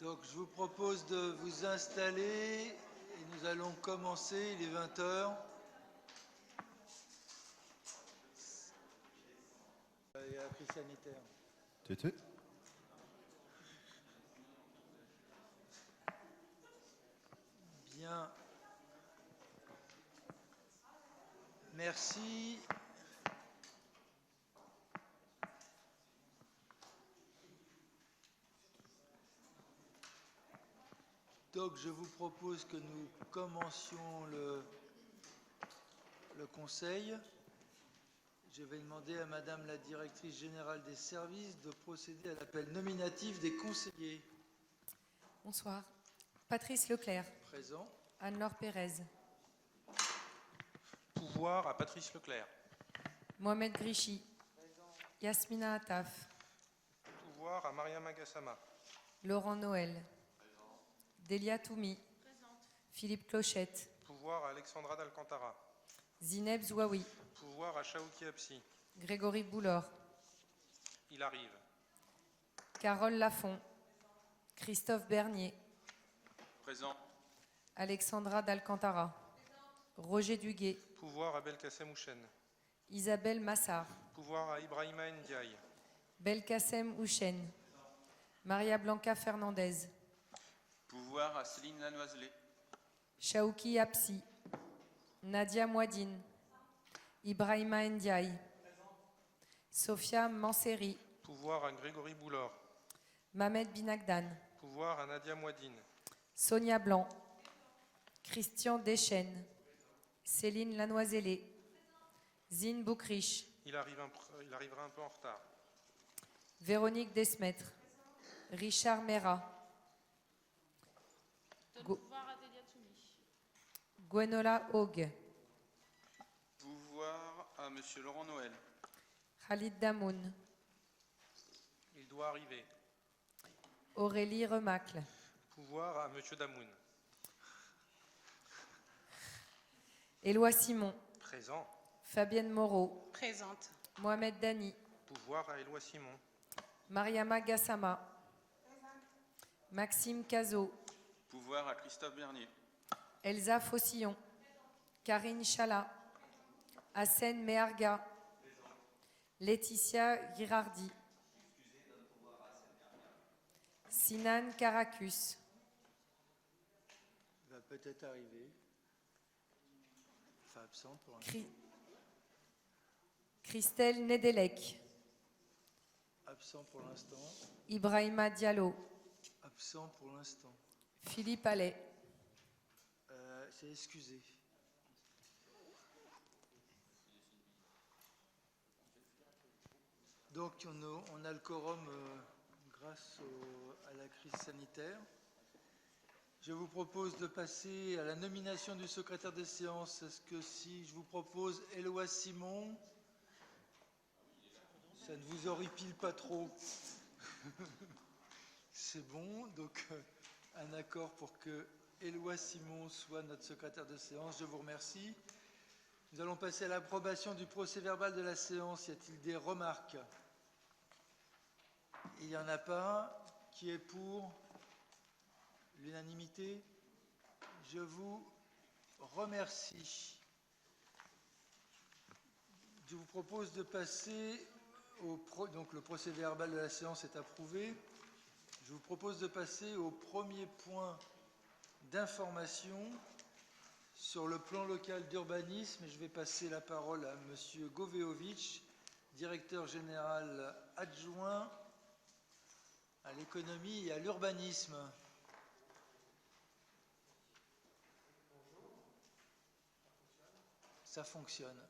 Donc je vous propose de vous installer et nous allons commencer, il est 20 heures. Il y a la crise sanitaire. Bien. Merci. Donc je vous propose que nous commencions le conseil. Je vais demander à Madame la Directrice Générale des Services de procéder à l'appel nominatif des conseillers. Bonsoir. Patrice Leclerc. Présent. Anne-Laure Pérez. Pouvoir à Patrice Leclerc. Mohamed Grichy. Yasmina Attaf. Pouvoir à Mariama Gassama. Laurent Noël. Delia Toumi. Philippe Clochette. Pouvoir à Alexandra d'Alcantara. Zineb Zouaoui. Pouvoir à Chaouki Apsi. Grégory Boulor. Il arrive. Carole Lafont. Christophe Bernier. Présent. Alexandra d'Alcantara. Roger Duguet. Pouvoir à Belkacem Houchen. Isabelle Massard. Pouvoir à Ibrahima Ndiaye. Belkacem Houchen. Maria Blanca Fernandez. Pouvoir à Céline Lanoiselet. Chaouki Apsi. Nadia Mouadine. Ibrahima Ndiaye. Sophia Manseri. Pouvoir à Grégory Boulor. Mamed Binagdan. Pouvoir à Nadia Mouadine. Sonia Blanc. Christian Deschênes. Céline Lanoiselet. Zine Boukrich. Il arrivera un peu en retard. Véronique Desmetre. Richard Mera. Pouvoir à Delia Toumi. Gwenola Haug. Pouvoir à Monsieur Laurent Noël. Khalid Damoun. Il doit arriver. Aurélie Remacle. Pouvoir à Monsieur Damoun. Éloi Simon. Présent. Fabienne Moreau. Présente. Mohamed Dani. Pouvoir à Éloi Simon. Mariama Gassama. Maxime Cazot. Pouvoir à Christophe Bernier. Elsa Fossillon. Karine Chala. Hassen Meharga. Laetitia Girardi. Sinan Karakus. Il va peut-être arriver. Enfin, absente pour l'instant. Christelle Nedelec. Absent pour l'instant. Ibrahima Diallo. Absent pour l'instant. Philippe Allais. C'est excusé. Donc on a le quorum grâce à la crise sanitaire. Je vous propose de passer à la nomination du secrétaire des séances. Est-ce que si je vous propose Éloi Simon, ça ne vous horripile pas trop? C'est bon, donc un accord pour que Éloi Simon soit notre secrétaire de séance. Je vous remercie. Nous allons passer à l'approbation du procès-verbal de la séance. Y a-t-il des remarques? Il n'y en a pas. Qui est pour l'unanimité? Je vous remercie. Je vous propose de passer donc le procès-verbal de la séance est approuvé. Je vous propose de passer au premier point d'information sur le plan local d'urbanisme. Et je vais passer la parole à M. Goveovic, directeur général adjoint à l'économie et à l'urbanisme. Ça fonctionne.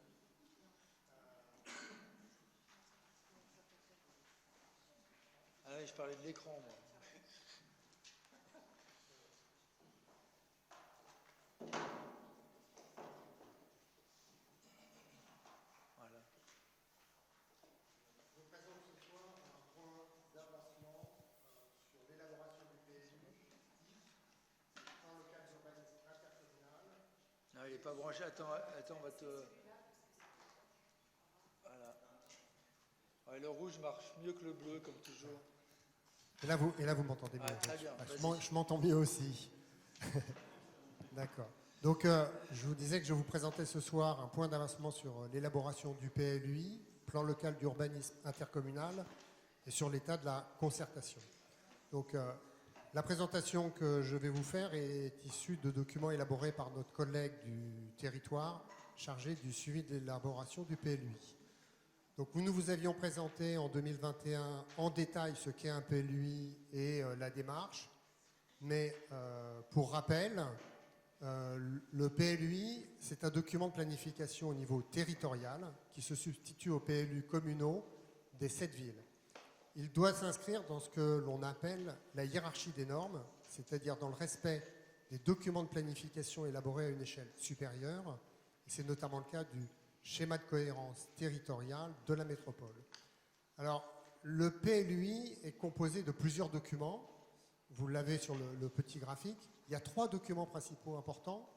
Ah oui, je parlais de l'écran, moi. Voilà. Je vous présente ce soir un point d'avancement sur l'élaboration du PLU, plan local d'urbanisme intercommunal. Non, il n'est pas branché. Attends, on va te... Voilà. Ouais, le rouge marche mieux que le bleu, comme toujours. Et là, vous m'entendez mieux. très bien, Je m'entends mieux aussi. D'accord. Donc, je vous disais que je vous présentais ce soir un point d'avancement sur l'élaboration du PLUI, plan local d'urbanisme intercommunal, et sur l'état de la concertation. Donc, la présentation que je vais vous faire est issue de documents élaborés par notre collègue du territoire chargé du suivi de l'élaboration du PLUI. Donc, nous vous avions présenté en 2021 en détail ce qu'est un PLUI et la démarche. Mais pour rappel, le PLUI, c'est un document de planification au niveau territorial qui se substitue aux PLU communaux des 7 villes. Il doit s'inscrire dans ce que l'on appelle la hiérarchie des normes, c'est-à-dire dans le respect des documents de planification élaborés à une échelle supérieure. Et c'est notamment le cas du schéma de cohérence territoriale de la métropole. Alors, le PLUI est composé de plusieurs documents. Vous l'avez sur le petit graphique. Il y a 3 documents principaux importants.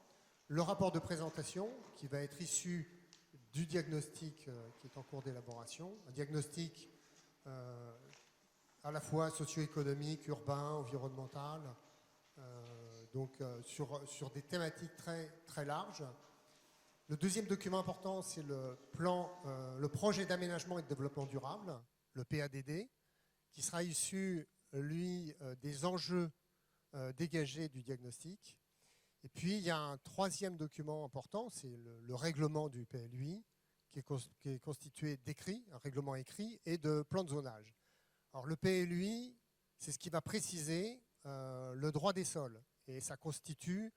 Le rapport de présentation, qui va être issu du diagnostic qui est en cours d'élaboration. Un diagnostic à la fois socio-économique, urbain, environnemental, sur des thématiques très, très larges. Le deuxième document important, c'est le projet d'aménagement et de développement durable, le PADD, qui sera issu, lui, des enjeux dégagés du diagnostic. Et puis, il y a un troisième document important, c'est le règlement du PLUI, qui est constitué d'écrits, un règlement écrit, et de plans de zonage. Alors, le PLUI, c'est ce qui va préciser le droit des sols, et ça constitue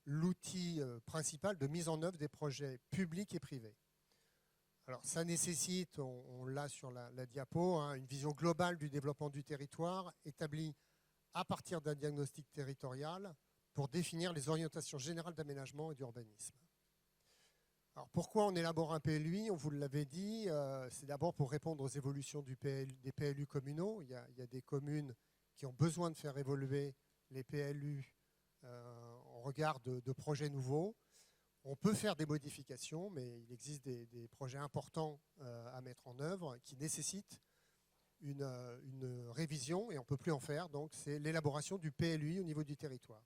l'outil principal de mise en œuvre des projets publics et privés. Alors, ça nécessite, on l'a sur la diapo, une vision globale du développement du territoire établie à partir d'un diagnostic territorial pour définir les orientations générales d'aménagement et d'urbanisme. Alors, pourquoi on élabore un PLUI? On vous l'avait dit, c'est d'abord pour répondre aux évolutions des PLU communaux. Il y a des communes qui ont besoin de faire évoluer les PLU en regard de projets nouveaux. On peut faire des modifications, mais il existe des projets importants à mettre en œuvre qui nécessitent une révision et on ne peut plus en faire. Donc, c'est l'élaboration du PLUI au niveau du territoire.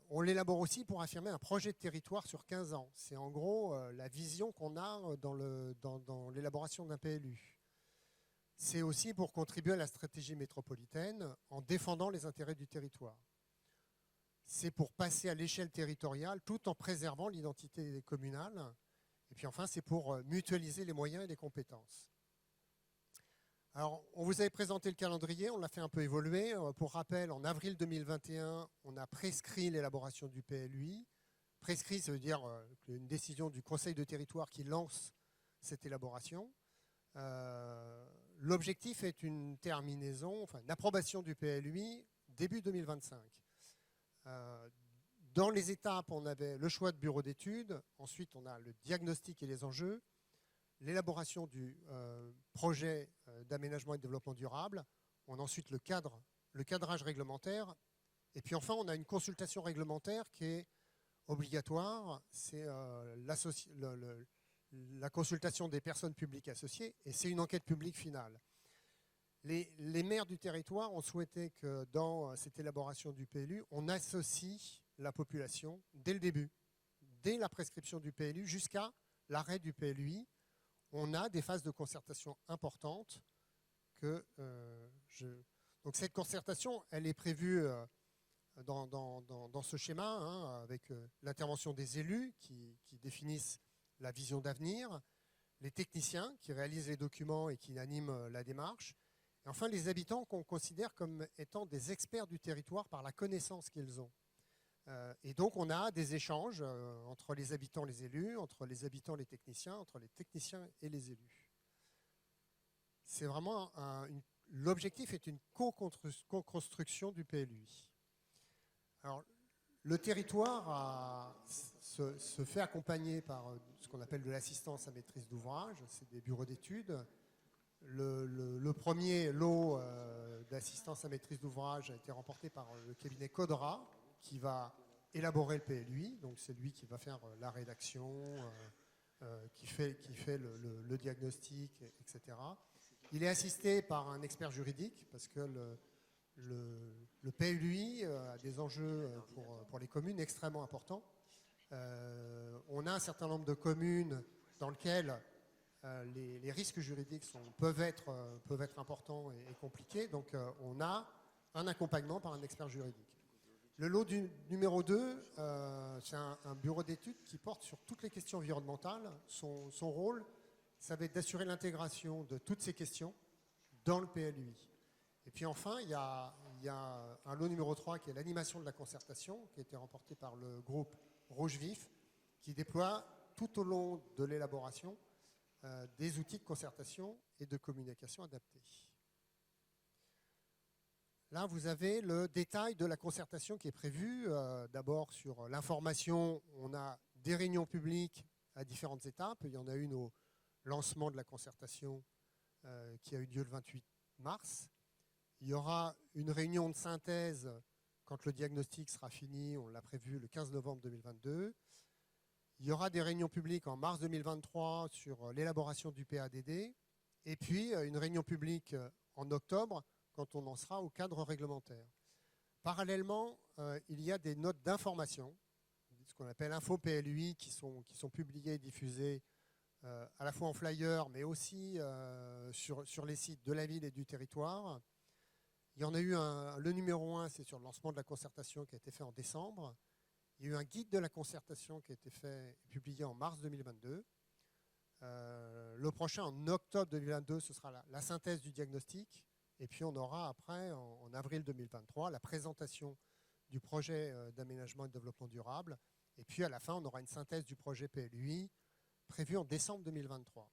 On l'élabore aussi pour affirmer un projet de territoire sur 15 ans. C'est en gros la vision qu'on a dans l'élaboration d'un PLU. C'est aussi pour contribuer à la stratégie métropolitaine en défendant les intérêts du territoire. C'est pour passer à l'échelle territoriale tout en préservant l'identité communale. Et puis enfin, c'est pour mutualiser les moyens et les compétences. Alors, on vous avait présenté le calendrier, on l'a fait un peu évoluer. Pour rappel, en avril 2021, on a prescrit l'élaboration du PLUI. Prescrit, ça veut dire une décision du Conseil de territoire qui lance cette élaboration. L'objectif est une terminaison, enfin une approbation du PLUI début 2025. Dans les étapes, on avait le choix de bureau d'études, ensuite on a le diagnostic et les enjeux, l'élaboration du projet d'aménagement et de développement durable, on a ensuite le cadrage réglementaire, et puis enfin on a une consultation réglementaire qui est obligatoire, c'est la consultation des personnes publiques associées, et c'est une enquête publique finale. Les maires du territoire ont souhaité que dans cette élaboration du PLU, on associe la population dès le début, dès la prescription du PLU jusqu'à l'arrêt du PLUI. On a des phases de concertation importantes. Donc cette concertation, elle est prévue dans ce schéma, avec l'intervention des élus qui définissent la vision d'avenir, les techniciens qui réalisent les documents et qui animent la démarche, et enfin, les habitants qu'on considère comme étant des experts du territoire par la connaissance qu'ils ont. Et donc, on a des échanges entre les habitants et les élus, entre les habitants et les techniciens, entre les techniciens et les élus. C'est vraiment l'objectif est une co-construction du PLUI. Alors, le territoire se fait accompagner par ce qu'on appelle de l'assistance à maîtrise d'ouvrage, c'est des bureaux d'études. Le premier lot d'assistance à maîtrise d'ouvrage a été remporté par le cabinet Codra, qui va élaborer le PLUI, donc c'est lui qui va faire la rédaction, qui fait le diagnostic, etc. Il est assisté par un expert juridique parce que le PLUI a des enjeux pour les communes extrêmement importants. On a un certain nombre de communes dans lesquelles les risques juridiques peuvent être importants et compliqués. Donc on a un accompagnement par un expert juridique. Le lot numéro 2, c'est un bureau d'études qui porte sur toutes les questions environnementales. Son rôle, ça va être d'assurer l'intégration de toutes ces questions dans le PLUI. Et puis enfin, il y a un lot numéro 3 qui est l'animation de la concertation, qui a été remporté par le groupe Rouge Vif, qui déploie tout au long de l'élaboration des outils de concertation et de communication adaptés. Là, vous avez le détail de la concertation qui est prévue. D'abord, sur l'information, on a des réunions publiques à différentes étapes. Il y en a une au lancement de la concertation qui a eu lieu le 28 mars. Il y aura une réunion de synthèse quand le diagnostic sera fini, on l'a prévu le 15 novembre 2022. Il y aura des réunions publiques en mars 2023 sur l'élaboration du PADD. Et puis, une réunion publique en octobre quand on en sera au cadre réglementaire. Parallèlement, il y a des notes d'information, ce qu'on appelle info PLUI, qui sont publiées et diffusées à la fois en flyer, mais aussi sur les sites de la ville et du territoire. Il y en a eu le numéro 1, c'est sur le lancement de la concertation qui a été fait en décembre. Il y a eu un guide de la concertation qui a été publié en mars 2022. Le prochain, en octobre 2022, ce sera la synthèse du diagnostic. Et puis on aura après, en avril 2023, la présentation du projet d'aménagement et de développement durable. Et puis à la fin, on aura une synthèse du projet PLUI prévue en décembre 2023.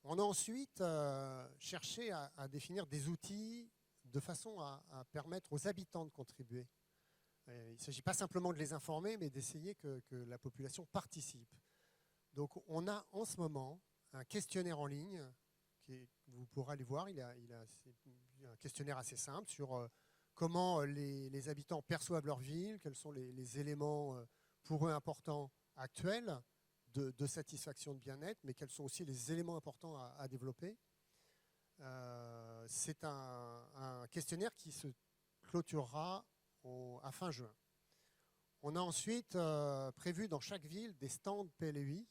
On a ensuite cherché à définir des outils de façon à permettre aux habitants de contribuer. Il ne s'agit pas simplement de les informer, mais d'essayer que la population participe. Donc on a en ce moment un questionnaire en ligne, vous pourrez aller voir, il a un questionnaire assez simple sur comment les habitants perçoivent leur ville, quels sont les éléments pour eux importants actuels de satisfaction, de bien-être, mais quels sont aussi les éléments importants à développer. C'est un questionnaire qui se clôturera à fin juin. On a ensuite prévu dans chaque ville des stands PLUI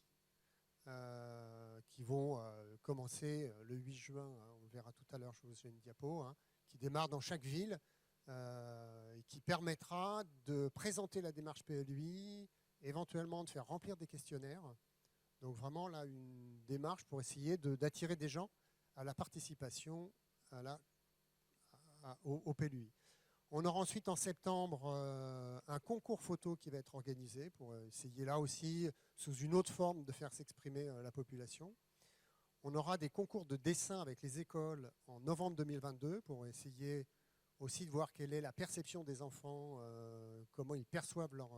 qui vont commencer le 8 juin, on verra tout à l'heure, je vous ai une diapo, qui démarre dans chaque ville et qui permettra de présenter la démarche PLUI, éventuellement de faire remplir des questionnaires. Donc vraiment là, une démarche pour essayer d'attirer des gens à la participation au PLUI. On aura ensuite en septembre un concours photo qui va être organisé pour essayer là aussi, sous une autre forme, de faire s'exprimer la population. On aura des concours de dessin avec les écoles en novembre 2022 pour essayer aussi de voir quelle est la perception des enfants, comment ils perçoivent leur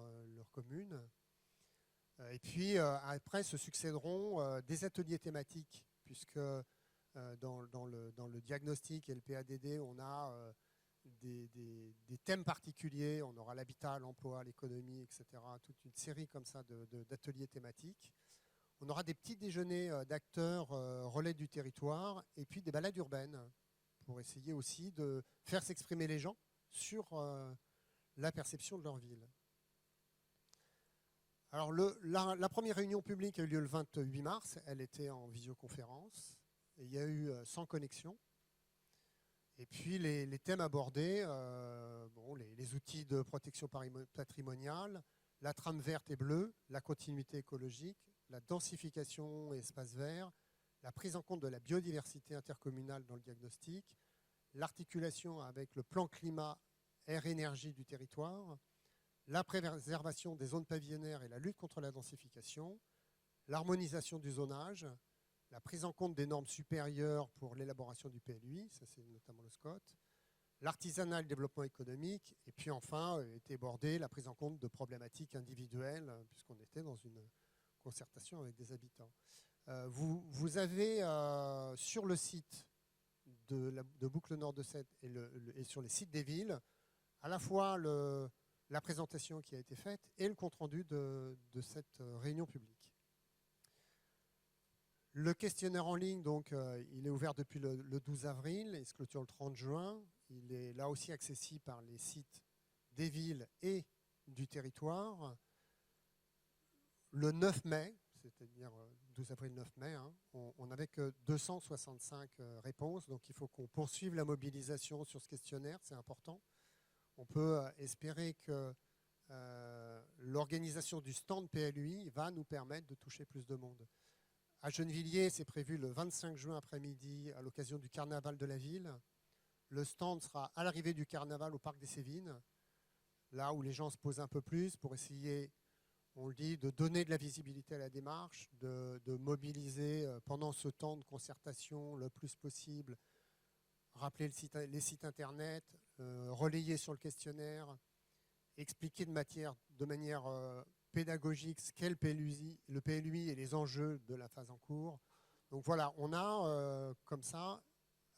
commune. Et puis après se succéderont des ateliers thématiques, puisque dans le diagnostic et le PADD, on a des thèmes particuliers, on aura l'habitat, l'emploi, l'économie, etc. Toute une série comme ça d'ateliers thématiques. On aura des petits déjeuners d'acteurs relais du territoire et puis des balades urbaines pour essayer aussi de faire s'exprimer les gens sur la perception de leur ville. Alors la première réunion publique a eu lieu le 28 mars, elle était en visioconférence et il y a eu 100 connexions. Et puis les thèmes abordés, les outils de protection patrimoniale, la trame verte et bleue, la continuité écologique, la densification et espaces verts, la prise en compte de la biodiversité intercommunale dans le diagnostic, l'articulation avec le plan climat, air, énergie du territoire, la préservation des zones pavillonnaires et la lutte contre la densification, l'harmonisation du zonage, la prise en compte des normes supérieures pour l'élaboration du PLUI, ça c'est notamment le SCOT, l'artisanat et le développement économique, et puis enfin était abordée la prise en compte de problématiques individuelles, puisqu'on était dans une concertation avec des habitants. Vous avez sur le site de Boucle Nord de Sète et sur les sites des villes, à la fois la présentation qui a été faite et le compte-rendu de cette réunion publique. Le questionnaire en ligne, donc, il est ouvert depuis le 12 avril et se clôture le 30 juin. Il est là aussi accessible par les sites des villes et du territoire. Le 9 mai, c'est-à-dire 12 avril, 9 mai, hein, on n'avait que 265 réponses, donc il faut qu'on poursuive la mobilisation sur ce questionnaire, c'est important. On peut espérer que l'organisation du stand PLUI va nous permettre de toucher plus de monde. À Gennevilliers, c'est prévu le 25 juin après-midi à l'occasion du carnaval de la ville. Le stand sera à l'arrivée du carnaval au parc des Sévines, là où les gens se posent un peu plus pour essayer, on le dit, de donner de la visibilité à la démarche, de mobiliser pendant ce temps de concertation le plus possible, rappeler les sites internet, relayer sur le questionnaire, expliquer de manière pédagogique ce qu'est le PLUI et les enjeux de la phase en cours. Donc voilà, on a comme ça,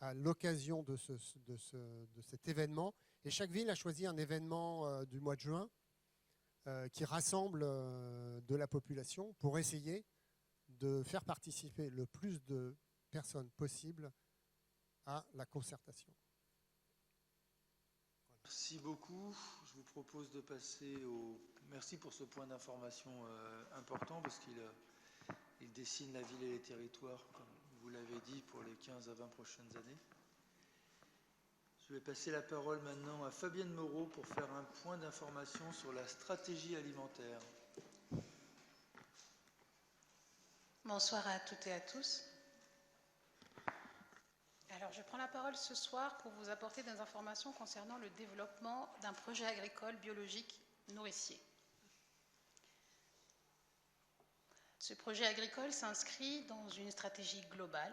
à l'occasion de cet événement, et chaque ville a choisi un événement du mois de juin qui rassemble de la population pour essayer de faire participer le plus de personnes possible à la concertation. Merci beaucoup. Je vous propose de passer au... Merci pour ce point d'information important parce qu'il dessine la ville et les territoires, comme vous l'avez dit, pour les 15 à 20 prochaines années. Je vais passer la parole maintenant à Fabienne Moreau pour faire un point d'information sur la stratégie alimentaire. Bonsoir à toutes et à tous. Alors, je prends la parole ce soir pour vous apporter des informations concernant le développement d'un projet agricole biologique nourricier. Ce projet agricole s'inscrit dans une stratégie globale.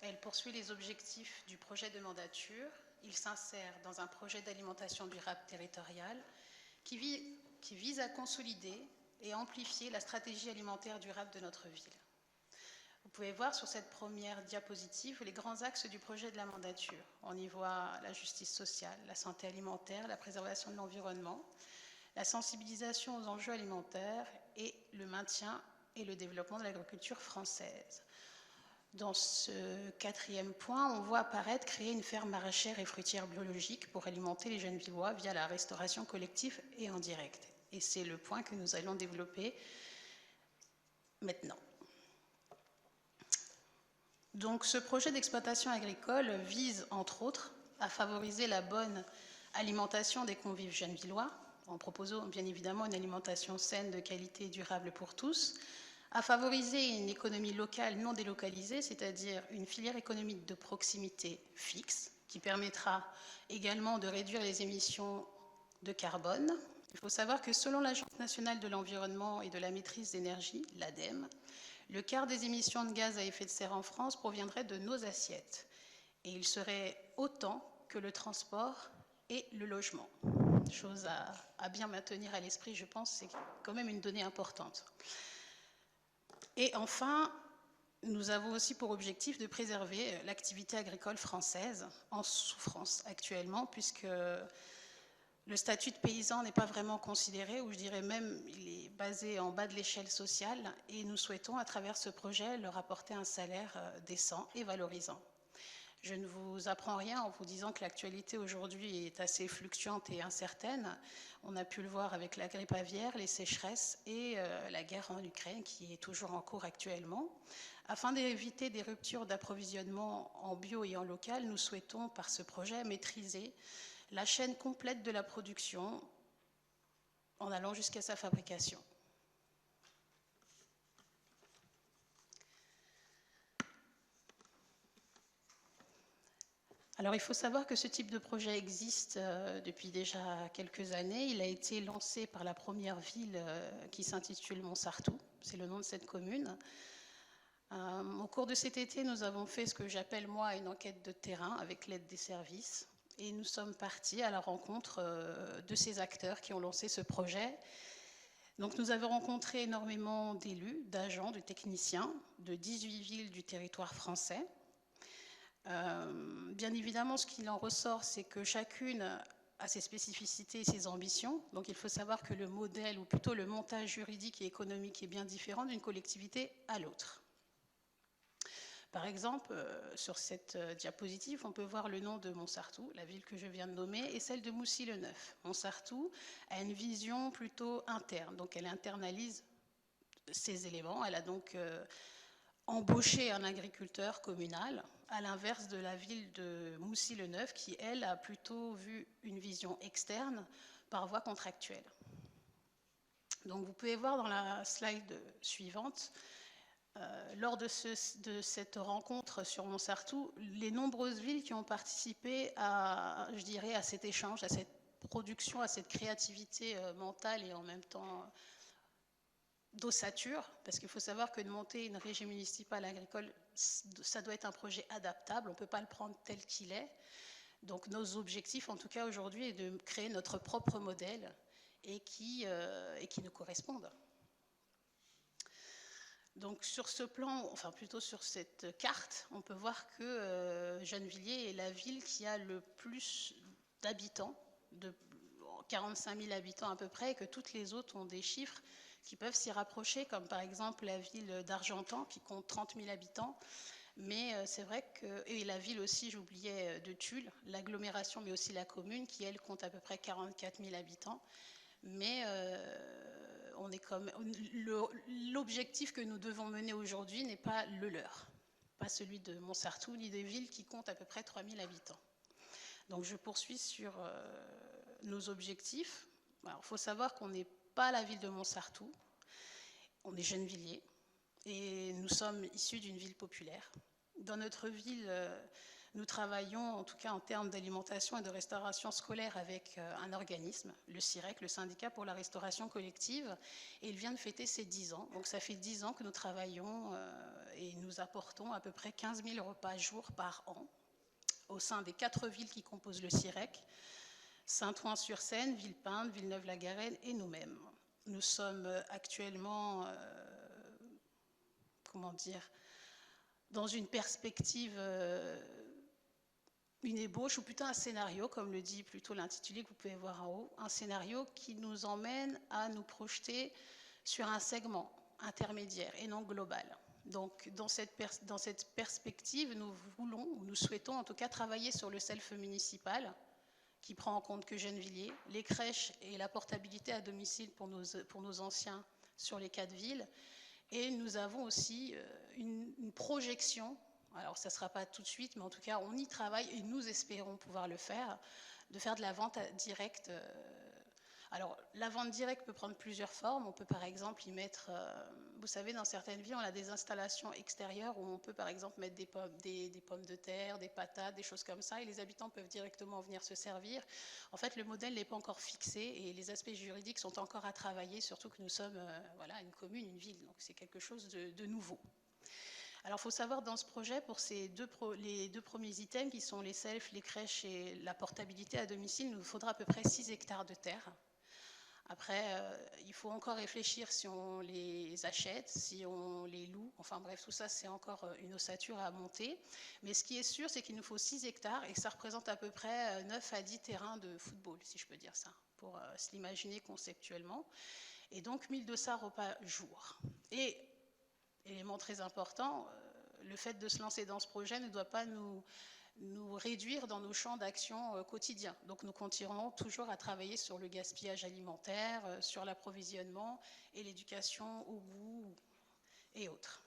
Elle poursuit les objectifs du projet de mandature. Il s'insère dans un projet d'alimentation durable territoriale qui vise à consolider et amplifier la stratégie alimentaire durable de notre ville. Vous pouvez voir sur cette première diapositive les grands axes du projet de la mandature. On y voit la justice sociale, la santé alimentaire, la préservation de l'environnement, la sensibilisation aux enjeux alimentaires et le maintien et le développement de l'agriculture française. Dans ce quatrième point, on voit apparaître créer une ferme maraîchère et fruitière biologique pour alimenter les Gennevillois via la restauration collective et en direct. Et c'est le point que nous allons développer maintenant. Donc, ce projet d'exploitation agricole vise, entre autres, à favoriser la bonne alimentation des convives gennevillois, en proposant bien évidemment une alimentation saine, de qualité et durable pour tous, à favoriser une économie locale non délocalisée, c'est-à-dire une filière économique de proximité fixe, qui permettra également de réduire les émissions de carbone. Il faut savoir que selon l'Agence nationale de l'environnement et de la maîtrise d'énergie, l'ADEME, le quart des émissions de gaz à effet de serre en France proviendrait de nos assiettes. Et il serait autant que le transport et le logement. Chose à bien maintenir à l'esprit, je pense, c'est quand même une donnée importante. Et enfin, nous avons aussi pour objectif de préserver l'activité agricole française en souffrance actuellement, puisque le statut de paysan n'est pas vraiment considéré, ou je dirais même il est basé en bas de l'échelle sociale, et nous souhaitons à travers ce projet leur apporter un salaire décent et valorisant. Je ne vous apprends rien en vous disant que l'actualité aujourd'hui est assez fluctuante et incertaine. On a pu le voir avec la grippe aviaire, les sécheresses et la guerre en Ukraine qui est toujours en cours actuellement. Afin d'éviter des ruptures d'approvisionnement en bio et en local, nous souhaitons par ce projet maîtriser la chaîne complète de la production en allant jusqu'à sa fabrication. Alors il faut savoir que ce type de projet existe depuis déjà quelques années. Il a été lancé par la première ville qui s'intitule Montsartou, c'est le nom de cette commune. Au cours de cet été, nous avons fait ce que j'appelle moi une enquête de terrain avec l'aide des services. Et nous sommes partis à la rencontre de ces acteurs qui ont lancé ce projet. Donc nous avons rencontré énormément d'élus, d'agents, de techniciens de 18 villes du territoire français. Bien évidemment, ce qu'il en ressort, c'est que chacune a ses spécificités et ses ambitions. Donc il faut savoir que le modèle, ou plutôt le montage juridique et économique est bien différent d'une collectivité à l'autre. Par exemple, sur cette diapositive, on peut voir le nom de Montsartou, la ville que je viens de nommer, et celle de Moussy-le-Neuf. Montsartou a une vision plutôt interne, donc elle internalise ces éléments. Elle a donc embauché un agriculteur communal, à l'inverse de la ville de Moussy-le-Neuf, qui, elle, a plutôt vu une vision externe par voie contractuelle. Donc vous pouvez voir dans la slide suivante, lors de cette rencontre sur Montsartou, les nombreuses villes qui ont participé à, je dirais, à cet échange, à cette production, à cette créativité mentale et en même temps d'ossature, parce qu'il faut savoir que de monter une régie municipale agricole, ça doit être un projet adaptable, on ne peut pas le prendre tel qu'il est. Donc nos objectifs, en tout cas aujourd'hui, est de créer notre propre modèle et qui nous correspondent. Donc sur ce plan, enfin plutôt sur cette carte, on peut voir que Gennevilliers est la ville qui a le plus d'habitants, de 45 000 habitants à peu près, et que toutes les autres ont des chiffres qui peuvent s'y rapprocher, comme par exemple la ville d'Argentan qui compte 30 000 habitants. Mais c'est vrai que, et la ville aussi, j'oubliais, de Tulle, l'agglomération, mais aussi la commune, qui elle compte à peu près 44 000 habitants. Mais on est comme l'objectif que nous devons mener aujourd'hui n'est pas le leur, pas celui de Montsartou ni des villes qui comptent à peu près 3 000 habitants. Donc je poursuis sur nos objectifs. Alors, il faut savoir qu'on n'est pas la ville de Montsartou, on est Gennevilliers et nous sommes issus d'une ville populaire. Dans notre ville, nous travaillons, en tout cas en termes d'alimentation et de restauration scolaire, avec un organisme, le CIREC, le Syndicat pour la restauration collective, et il vient de fêter ses 10 ans. Donc ça fait 10 ans que nous travaillons et nous apportons à peu près 15 000 repas jour par an au sein des 4 villes qui composent le CIREC, Saint-Ouen-sur-Seine, Villepinte, Villeneuve-la-Garenne et nous-mêmes. Nous sommes actuellement, dans une perspective, une ébauche, ou plutôt un scénario, comme le dit plutôt l'intitulé que vous pouvez voir en haut, un scénario qui nous emmène à nous projeter sur un segment intermédiaire et non global. Donc, dans cette perspective, nous voulons, ou nous souhaitons en tout cas travailler sur le self municipal, qui prend en compte que Gennevilliers, les crèches et la portabilité à domicile pour nos anciens sur les 4 villes. Et nous avons aussi une projection, alors ça ne sera pas tout de suite, mais en tout cas on y travaille et nous espérons pouvoir le faire, de faire de la vente directe. Alors la vente directe peut prendre plusieurs formes. On peut par exemple y mettre, vous savez, dans certaines villes on a des installations extérieures où on peut par exemple mettre des pommes de terre, des patates, des choses comme ça, et les habitants peuvent directement venir se servir. En fait, le modèle n'est pas encore fixé et les aspects juridiques sont encore à travailler, surtout que nous sommes une commune, une ville, donc c'est quelque chose de nouveau. Alors il faut savoir dans ce projet, pour les deux premiers items qui sont les selfs, les crèches et la portabilité à domicile, il nous faudra à peu près 6 hectares de terre. Après, il faut encore réfléchir si on les achète, si on les loue. Enfin bref, tout ça, c'est encore une ossature à monter. Mais ce qui est sûr, c'est qu'il nous faut 6 hectares et que ça représente à peu près 9 à 10 terrains de football, si je peux dire ça, pour se l'imaginer conceptuellement. Et donc 1200 repas jour. Et, élément très important, le fait de se lancer dans ce projet ne doit pas nous réduire dans nos champs d'action quotidiens. Donc nous continuerons toujours à travailler sur le gaspillage alimentaire, sur l'approvisionnement et l'éducation au goût et autres.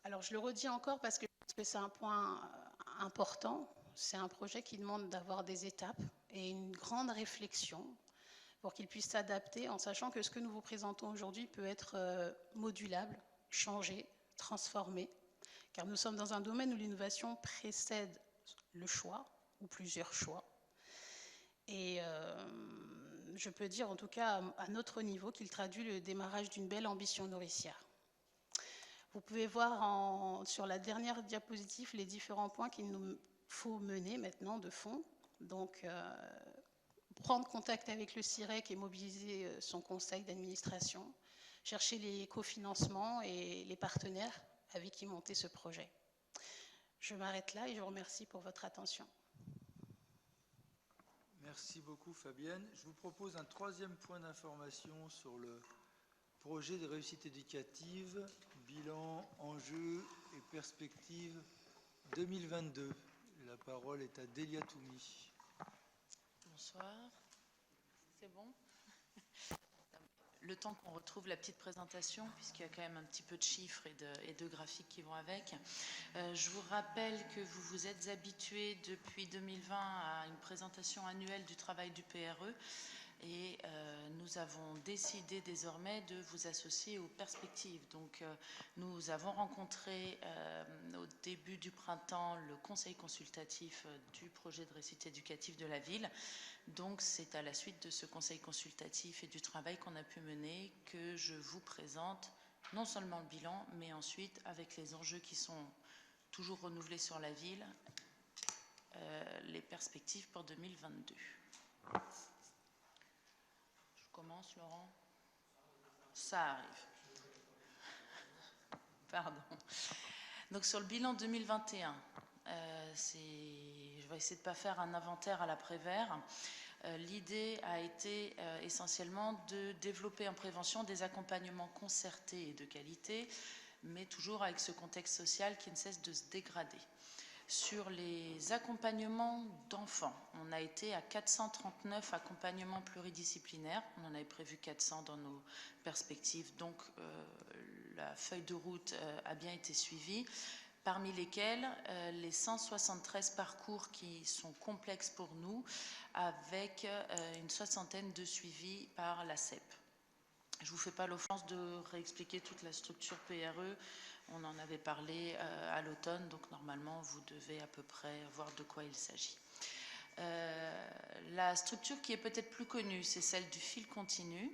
Alors je le redis encore parce que je pense que c'est un point important. C'est un projet qui demande d'avoir des étapes et une grande réflexion pour qu'il puisse s'adapter, en sachant que ce que nous vous présentons aujourd'hui peut être modulable, changé, transformé, car nous sommes dans un domaine où l'innovation précède le choix, ou plusieurs choix. Et je peux dire, en tout cas à notre niveau, qu'il traduit le démarrage d'une belle ambition nourricière. Vous pouvez voir sur la dernière diapositive les différents points qu'il nous faut mener maintenant de fond. Donc, prendre contact avec le CIREC et mobiliser son conseil d'administration, chercher les cofinancements et les partenaires avec qui monter ce projet. Je m'arrête là et je vous remercie pour votre attention. Merci beaucoup Fabienne. Je vous propose un 3e point d'information sur le projet de réussite éducative bilan, enjeux et perspectives 2022. La parole est à Delia Toumi. Bonsoir. C'est bon? Le temps qu'on retrouve la petite présentation, puisqu'il y a quand même un petit peu de chiffres et de graphiques qui vont avec. Je vous rappelle que vous vous êtes habitués depuis 2020 à une présentation annuelle du travail du PRE. Et nous avons décidé désormais de vous associer aux perspectives. Donc nous avons rencontré au début du printemps le conseil consultatif du projet de réussite éducative de la ville. Donc c'est à la suite de ce conseil consultatif et du travail qu'on a pu mener que je vous présente non seulement le bilan, mais ensuite avec les enjeux qui sont toujours renouvelés sur la ville, les perspectives pour 2022. Commence, Laurent? Ça arrive. Pardon. Donc sur le bilan 2021, je vais essayer de ne pas faire un inventaire à l'après-vert. L'idée a été essentiellement de développer en prévention des accompagnements concertés et de qualité, mais toujours avec ce contexte social qui ne cesse de se dégrader. Sur les accompagnements d'enfants, on a été à 439 accompagnements pluridisciplinaires. On en avait prévu 400 dans nos perspectives, donc la feuille de route a bien été suivie, parmi lesquels les 173 parcours qui sont complexes pour nous, avec une soixantaine de suivis par la CEP. Je ne vous fais pas l'offense de réexpliquer toute la structure PRE. On en avait parlé à l'automne, donc normalement, vous devez à peu près voir de quoi il s'agit. La structure qui est peut-être plus connue, c'est celle du fil continu.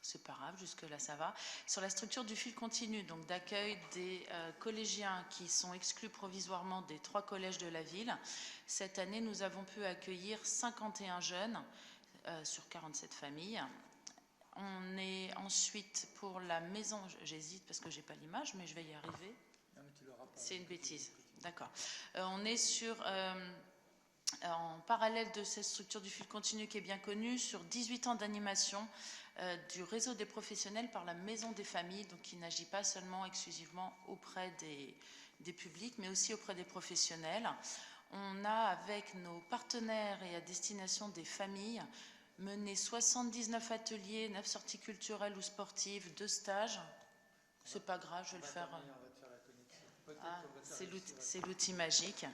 C'est pas grave, jusque-là, ça va. Sur la structure du fil continu, donc d'accueil des collégiens qui sont exclus provisoirement des 3 collèges de la ville, cette année, nous avons pu accueillir 51 jeunes sur 47 familles. On est ensuite pour la maison, j'hésite parce que je n'ai pas l'image, mais je vais y arriver. C'est une bêtise, d'accord. On est en parallèle de cette structure du fil continu qui est bien connue, sur 18 ans d'animation du réseau des professionnels par la maison des familles, donc qui n'agit pas seulement exclusivement auprès des publics, mais aussi auprès des professionnels. On a, avec nos partenaires et à destination des familles, mené 79 ateliers, 9 sorties culturelles ou sportives, 2 stages. C'est pas grave, je vais le faire. Ah, c'est l'outil magique.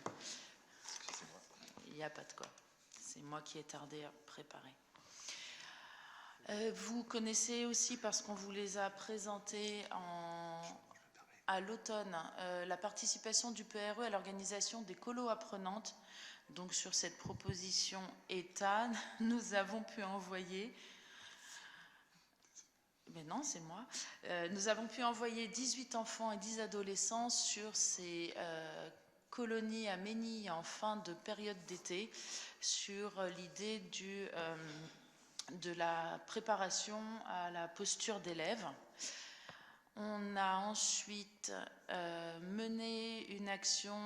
Il n'y a pas de quoi. C'est moi qui ai tardé à préparer. Vous connaissez aussi, parce qu'on vous les a présentés à l'automne, la participation du PRE à l'organisation des colos apprenantes. Donc sur cette proposition État, nous avons pu envoyer, mais non, c'est moi, nous avons pu envoyer 18 enfants et 10 adolescents sur ces colonies à Ménil en fin de période d'été, sur l'idée de la préparation à la posture d'élève. On a ensuite mené une action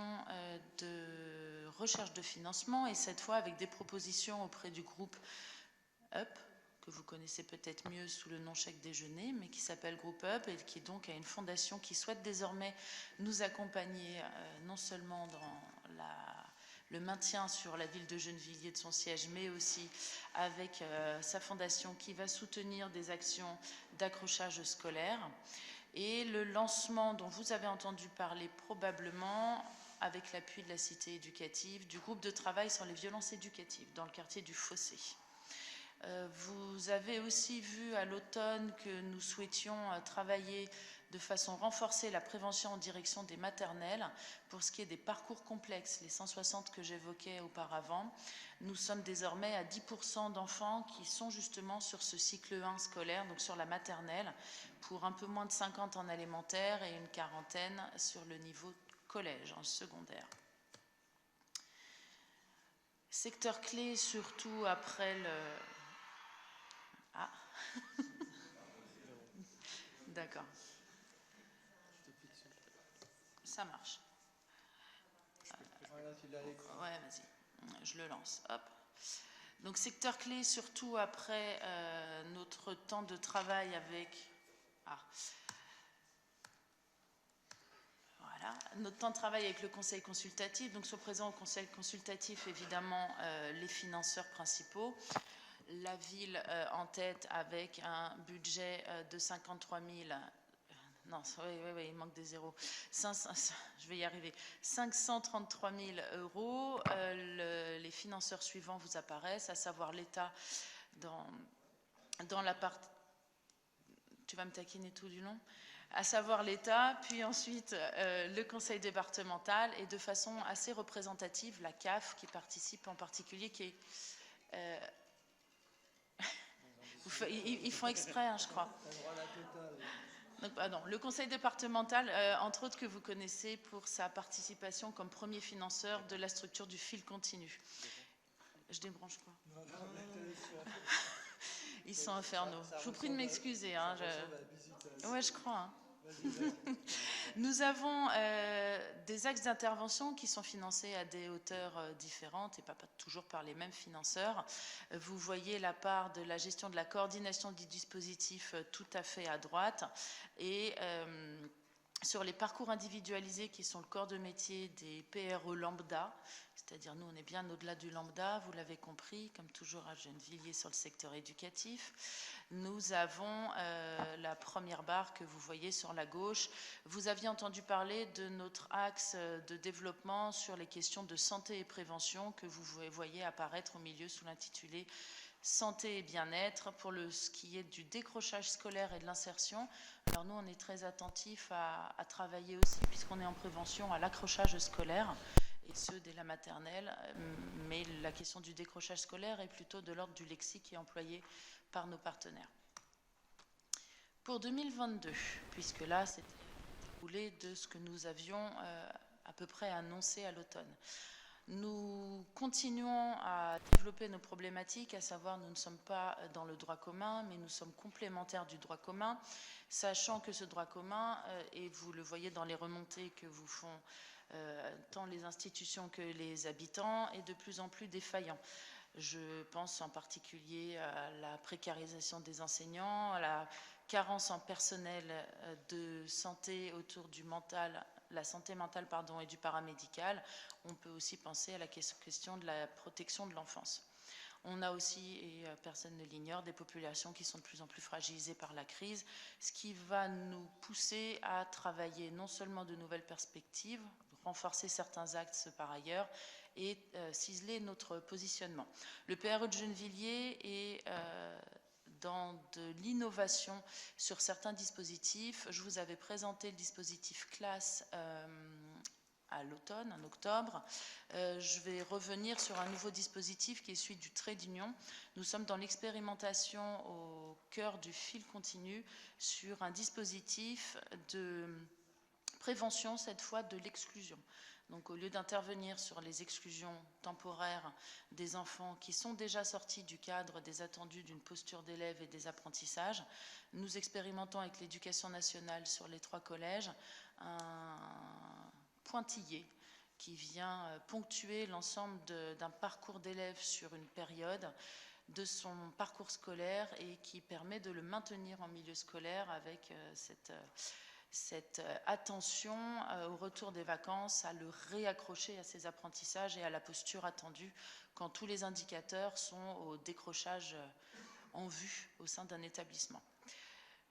de recherche de financement, et cette fois avec des propositions auprès du groupe UP, que vous connaissez peut-être mieux sous le nom chèque déjeuner, mais qui s'appelle Groupe UP et qui donc a une fondation qui souhaite désormais nous accompagner non seulement dans le maintien sur la ville de Gennevilliers de son siège, mais aussi avec sa fondation qui va soutenir des actions d'accrochage scolaire. Et le lancement dont vous avez entendu parler probablement, avec l'appui de la cité éducative, du groupe de travail sur les violences éducatives dans le quartier du Fossé. Vous avez aussi vu à l'automne que nous souhaitions travailler de façon renforcée la prévention en direction des maternelles. Pour ce qui est des parcours complexes, les 160 que j'évoquais auparavant, nous sommes désormais à 10% d'enfants qui sont justement sur ce cycle 1 scolaire, donc sur la maternelle, pour un peu moins de 50 en élémentaire et une quarantaine sur le niveau collège, en secondaire. Secteur clé, surtout après le... Ah d'accord. Ça marche. Ouais, vas-y. Je le lance. Hop. Donc, secteur clé, surtout après notre temps de travail avec... notre temps de travail avec le conseil consultatif. Donc, sont présents au conseil consultatif, évidemment, les financeurs principaux. La ville en tête avec un budget de 53 000. Non, oui, il manque des zéros. Je vais y arriver. 533 000 euros. Les financeurs suivants vous apparaissent, à savoir l'État dans la partie. Tu vas me taquiner tout du long ? À savoir l'État, puis ensuite le conseil départemental et de façon assez représentative, la CAF qui participe en particulier, qui est. Ils font exprès, hein, je crois. Donc, pardon, le conseil départemental, entre autres, que vous connaissez pour sa participation comme premier financeur de la structure du fil continu. Je débranche quoi. Ils sont infernaux. Je vous prie de m'excuser. Hein, ouais, je crois. Hein. Nous avons des axes d'intervention qui sont financés à des hauteurs différentes et pas toujours par les mêmes financeurs. Vous voyez la part de la gestion de la coordination du dispositif tout à fait à droite et sur les parcours individualisés qui sont le corps de métier des PRE lambda, c'est-à-dire nous on est bien au-delà du lambda, vous l'avez compris, comme toujours à Gennevilliers sur le secteur éducatif. Nous avons la première barre que vous voyez sur la gauche. Vous aviez entendu parler de notre axe de développement sur les questions de santé et prévention que vous voyez apparaître au milieu sous l'intitulé santé et bien-être pour ce qui est du décrochage scolaire et de l'insertion. Alors nous, on est très attentifs à travailler aussi, puisqu'on est en prévention, à l'accrochage scolaire, et ce, dès la maternelle. Mais la question du décrochage scolaire est plutôt de l'ordre du lexique qui est employé par nos partenaires. Pour 2022, puisque là, c'est déroulé de ce que nous avions à peu près annoncé à l'automne. Nous continuons à développer nos problématiques, à savoir nous ne sommes pas dans le droit commun, mais nous sommes complémentaires du droit commun, sachant que ce droit commun, et vous le voyez dans les remontées que vous font tant les institutions que les habitants, est de plus en plus défaillant. Je pense en particulier à la précarisation des enseignants, à la carence en personnel de santé autour du mental, la santé mentale et du paramédical. On peut aussi penser à la question de la protection de l'enfance. On a aussi, et personne ne l'ignore, des populations qui sont de plus en plus fragilisées par la crise, ce qui va nous pousser à travailler non seulement de nouvelles perspectives, renforcer certains axes par ailleurs, et ciseler notre positionnement. Le PRE de Gennevilliers est dans de l'innovation sur certains dispositifs. Je vous avais présenté le dispositif classe à l'automne, en octobre. Je vais revenir sur un nouveau dispositif qui est celui du trait d'union. Nous sommes dans l'expérimentation au cœur du fil continu sur un dispositif de prévention, cette fois de l'exclusion. Donc au lieu d'intervenir sur les exclusions temporaires des enfants qui sont déjà sortis du cadre des attendus d'une posture d'élève et des apprentissages, nous expérimentons avec l'Éducation nationale sur les 3 collèges un pointillé qui vient ponctuer l'ensemble d'un parcours d'élève sur une période de son parcours scolaire et qui permet de le maintenir en milieu scolaire avec cette attention au retour des vacances, à le réaccrocher à ses apprentissages et à la posture attendue quand tous les indicateurs sont au décrochage en vue au sein d'un établissement.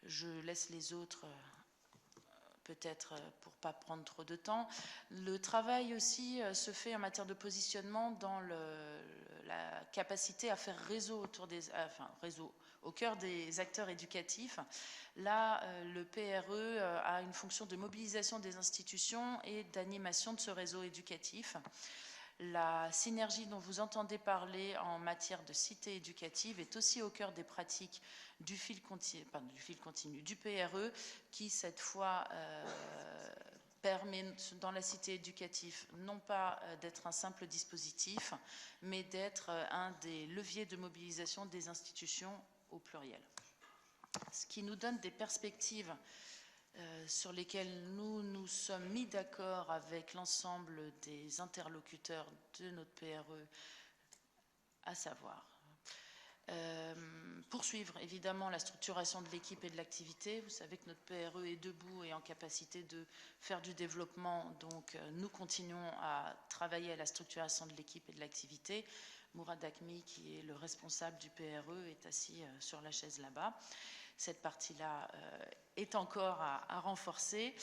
Je laisse les autres peut-être pour ne pas prendre trop de temps. Le travail aussi se fait en matière de positionnement dans la capacité à faire réseau au cœur des acteurs éducatifs. Là, le PRE a une fonction de mobilisation des institutions et d'animation de ce réseau éducatif. La synergie dont vous entendez parler en matière de cité éducative est aussi au cœur des pratiques du fil continu, du PRE, qui cette fois permet dans la cité éducative non pas d'être un simple dispositif, mais d'être un des leviers de mobilisation des institutions au pluriel. Ce qui nous donne des perspectives sur lesquelles nous nous sommes mis d'accord avec l'ensemble des interlocuteurs de notre PRE, à savoir Poursuivre évidemment la structuration de l'équipe et de l'activité. Vous savez que notre PRE est debout et en capacité de faire du développement, donc nous continuons à travailler à la structuration de l'équipe et de l'activité. Mourad Akmi, qui est le responsable du PRE, est assis sur la chaise là-bas. Cette partie-là est encore à renforcer.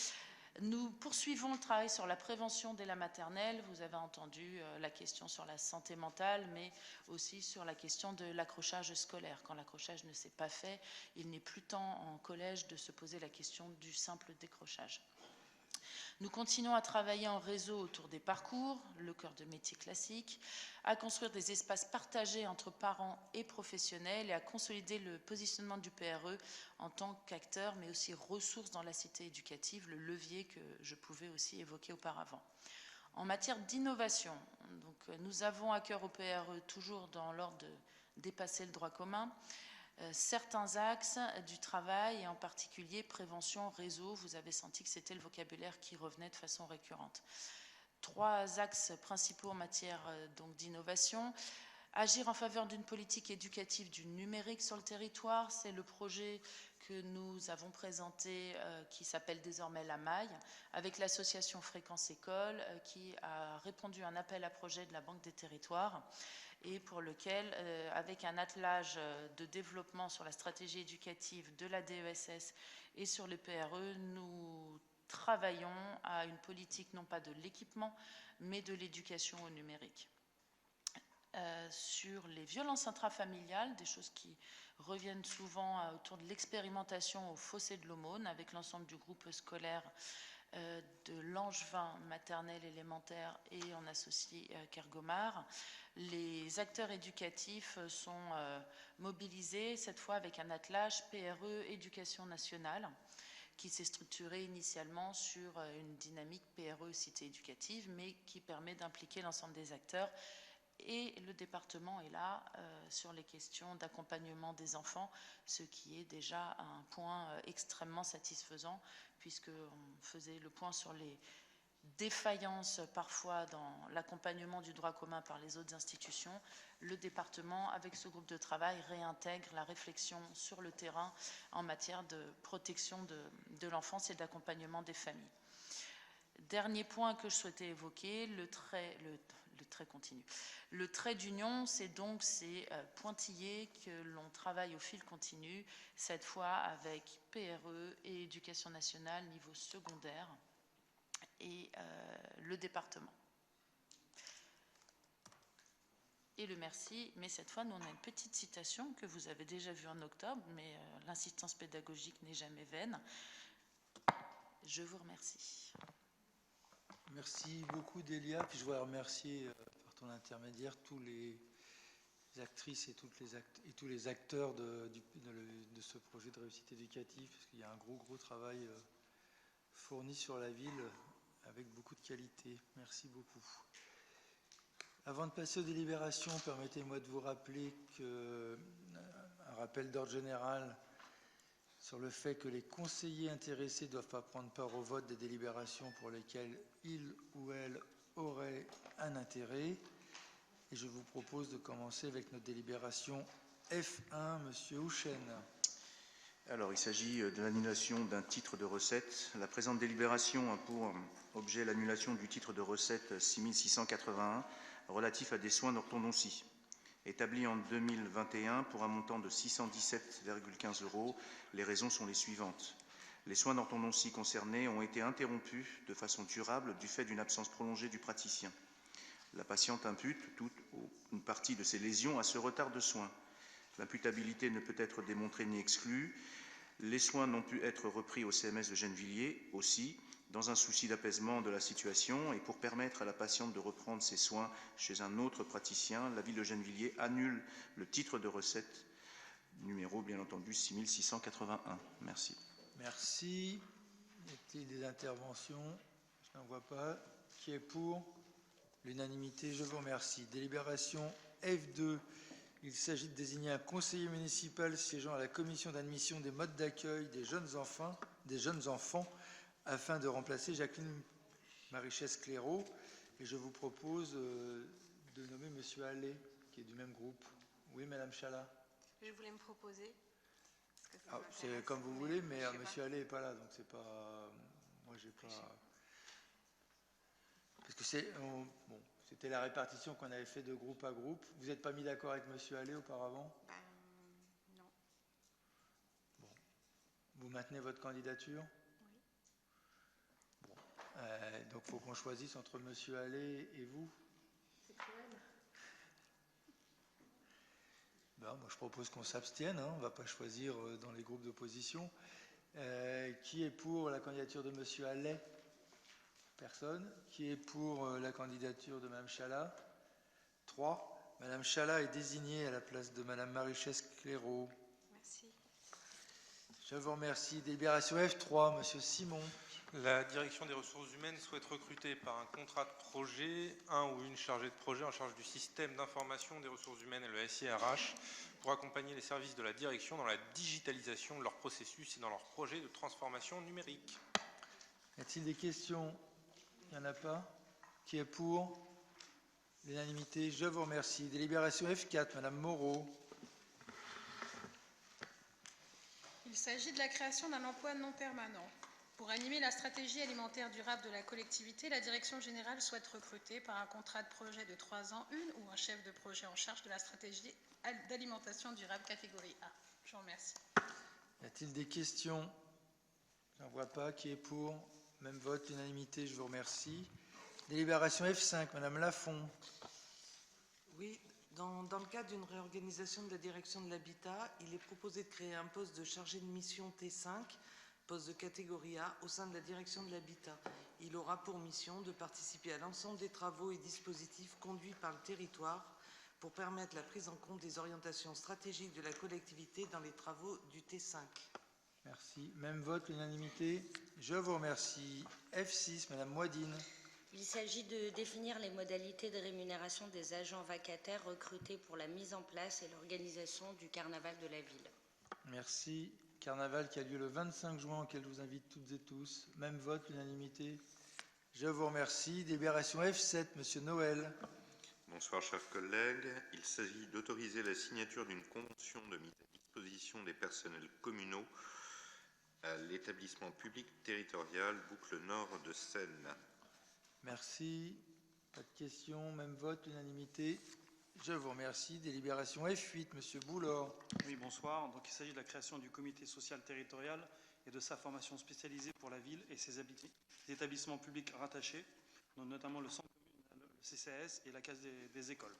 Nous poursuivons le travail sur la prévention dès la maternelle. Vous avez entendu la question sur la santé mentale, mais aussi sur la question de l'accrochage scolaire. Quand l'accrochage ne s'est pas fait, il n'est plus temps en collège de se poser la question du simple décrochage. Nous continuons à travailler en réseau autour des parcours, le cœur de métier classique, à construire des espaces partagés entre parents et professionnels et à consolider le positionnement du PRE en tant qu'acteur, mais aussi ressource dans la cité éducative, le levier que je pouvais aussi évoquer auparavant. En matière d'innovation, nous avons à cœur au PRE, toujours dans l'ordre de dépasser le droit commun, certains axes du travail, et en particulier prévention, réseau. Vous avez senti que c'était le vocabulaire qui revenait de façon récurrente. 3 axes principaux en matière d'innovation. Agir en faveur d'une politique éducative du numérique sur le territoire, c'est le projet que nous avons présenté qui s'appelle désormais La Maille, avec l'association Fréquence École qui a répondu à un appel à projet de la Banque des Territoires et pour lequel, avec un attelage de développement sur la stratégie éducative de la DESS et sur le PRE, nous travaillons à une politique non pas de l'équipement, mais de l'éducation au numérique. Sur les violences intrafamiliales, des choses qui reviennent souvent autour de l'expérimentation au fossé de l'aumône avec l'ensemble du groupe scolaire de Langevin maternelle élémentaire et en associé Kergomar. Les acteurs éducatifs sont mobilisés, cette fois avec un attelage PRE Éducation nationale, qui s'est structuré initialement sur une dynamique PRE cité éducative, mais qui permet d'impliquer l'ensemble des acteurs. Et le département est là sur les questions d'accompagnement des enfants, ce qui est déjà un point extrêmement satisfaisant, puisqu'on faisait le point sur les défaillances parfois dans l'accompagnement du droit commun par les autres institutions. Le département, avec ce groupe de travail, réintègre la réflexion sur le terrain en matière de protection de l'enfance et d'accompagnement des familles. Dernier point que je souhaitais évoquer, le trait continu. Le trait d'union, c'est donc ces pointillés que l'on travaille au fil continu, cette fois avec PRE et Éducation nationale niveau secondaire et le département. Et le merci, mais cette fois, nous on a une petite citation que vous avez déjà vue en octobre, mais l'insistance pédagogique n'est jamais vaine. Je vous remercie. Merci beaucoup Délia, puis je voudrais remercier par ton intermédiaire tous les actrices et tous les acteurs de ce projet de réussite éducative, parce qu'il y a un gros travail fourni sur la ville avec beaucoup de qualité. Merci beaucoup. Avant de passer aux délibérations, permettez-moi de vous rappeler un rappel d'ordre général sur le fait que les conseillers intéressés ne doivent pas prendre part au vote des délibérations pour lesquelles il ou elle aurait un intérêt. Et je vous propose de commencer avec notre délibération F1, Monsieur Houchen. Alors, il s'agit de l'annulation d'un titre de recette. La présente délibération a pour objet l'annulation du titre de recette 6681 relatif à des soins d'orthodontie. Établi en 2021 pour un montant de 617,15 €, les raisons sont les suivantes. Les soins d'orthodontie concernés ont été interrompus de façon durable du fait d'une absence prolongée du praticien. La patiente impute toute ou une partie de ses lésions à ce retard de soins. L'imputabilité ne peut être démontrée ni exclue. Les soins n'ont pu être repris au CMS de Gennevilliers aussi, dans un souci d'apaisement de la situation et pour permettre à la patiente de reprendre ses soins chez un autre praticien, la ville de Gennevilliers annule le titre de recette, numéro bien entendu 6681. Merci. Merci. Y a-t-il des interventions? Je n'en vois pas. Qui est pour? L'unanimité, je vous remercie. Délibération F2. Il s'agit de désigner un conseiller municipal siégeant à la commission d'admission des modes d'accueil des jeunes enfants afin de remplacer Jacqueline Marichès-Clairaut. Et je vous propose de nommer Monsieur Allais, qui est du même groupe. Oui, Madame Chalat. Je voulais me proposer. Parce que ça Ah, m'intéresse, c'est comme vous mais voulez, mais je sais Monsieur Allais n'est pas là, donc c'est pas... Moi, j'ai pas... Parce que bon, c'était la répartition qu'on avait fait de groupe à groupe. Vous n'êtes pas mis d'accord avec Monsieur Allais auparavant? non. Vous maintenez votre candidature? Oui. Bon. Donc, il faut qu'on choisisse entre Monsieur Allais et vous. C'est cruel. Moi, je propose qu'on s'abstienne. On ne va pas choisir dans les groupes d'opposition. Qui est pour la candidature de Monsieur Allais? Personne. Qui est pour la candidature de Mme Chala? 3. Mme Chala est désignée à la place de Mme Marie-Chesse-Clairaut. Merci. Je vous remercie. Délibération F3, Monsieur Simon. La direction des ressources humaines souhaite recruter par un contrat de projet un ou une chargée de projet en charge du système d'information des ressources humaines et le SIRH pour accompagner les services de la direction dans la digitalisation de leurs processus et dans leurs projets de transformation numérique. Y a-t-il des questions? Il n'y en a pas. Qui est pour? L'unanimité. Je vous remercie. Délibération F4, Madame Moreau. Il s'agit de la création d'un emploi non permanent. Pour animer la stratégie alimentaire durable de la collectivité, la direction générale souhaite recruter par un contrat de projet de 3 ans une ou un chef de projet en charge de la stratégie d'alimentation durable catégorie A. Je vous remercie. Y a-t-il des questions? Je n'en vois pas. Qui est pour? Même vote, l'unanimité. Je vous remercie. Délibération F5, Madame Lafont. Oui, dans le cadre d'une réorganisation de la direction de l'habitat, il est proposé de créer un poste de chargé de mission T5, poste de catégorie A, au sein de la direction de l'habitat. Il aura pour mission de participer à l'ensemble des travaux et dispositifs conduits par le territoire pour permettre la prise en compte des orientations stratégiques de la collectivité dans les travaux du T5. Merci. Même vote, l'unanimité. Je vous remercie. F6, Madame Moidine. Il s'agit de définir les modalités de rémunération des agents vacataires recrutés pour la mise en place et l'organisation du carnaval de la ville. Merci. Carnaval qui a lieu le 25 juin, auquel je vous invite toutes et tous. Même vote, l'unanimité. Je vous remercie. Délibération F7, Monsieur Noël. Bonsoir, chers collègues. Il s'agit d'autoriser la signature d'une convention de mise à disposition des personnels communaux à l'établissement public territorial Boucle Nord de Seine. Merci. Pas de questions. Même vote, l'unanimité. Je vous remercie. Délibération F8, Monsieur Boulard. Oui, bonsoir. Donc, il s'agit de la création du comité social territorial et de sa formation spécialisée pour la ville et ses établissements publics rattachés, dont notamment le centre communal, le CCAS et la case des écoles.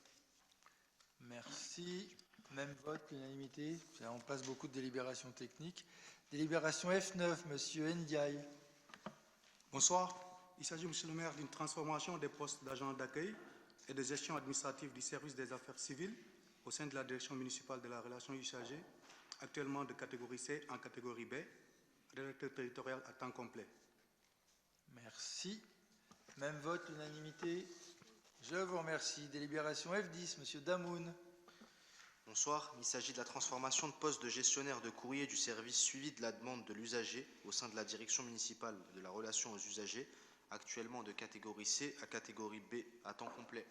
Merci. Même vote, l'unanimité. On passe beaucoup de délibérations techniques. Délibération F9, Monsieur Ndiaye. Bonsoir. Il s'agit, Monsieur le maire, d'une transformation des postes d'agents d'accueil et de gestion administrative du service des affaires civiles au sein de la direction municipale de la relation usagers, actuellement de catégorie C en catégorie B, rédacteur territorial à temps complet. Merci. Même vote, l'unanimité. Je vous remercie. Délibération F10, Monsieur Damoun. Bonsoir. Il s'agit de la transformation de poste de gestionnaire de courrier du service suivi de la demande de l'usager au sein de la direction municipale de la relation aux usagers, actuellement de catégorie C à catégorie B à temps complet.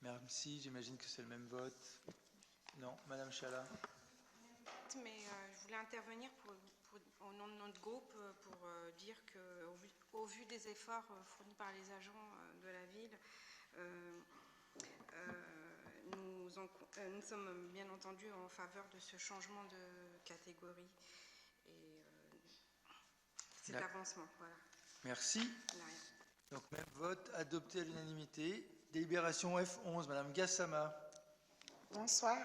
Merci. J'imagine que c'est le même vote. Non, Madame Chala. Mais je voulais intervenir au nom de notre groupe pour dire qu'au vu des efforts fournis par les agents de la ville, nous sommes bien entendu en faveur de ce changement de catégorie et cet avancement. Voilà. Merci. Donc même vote adopté à l'unanimité. Délibération F11, Madame Gassama. Bonsoir.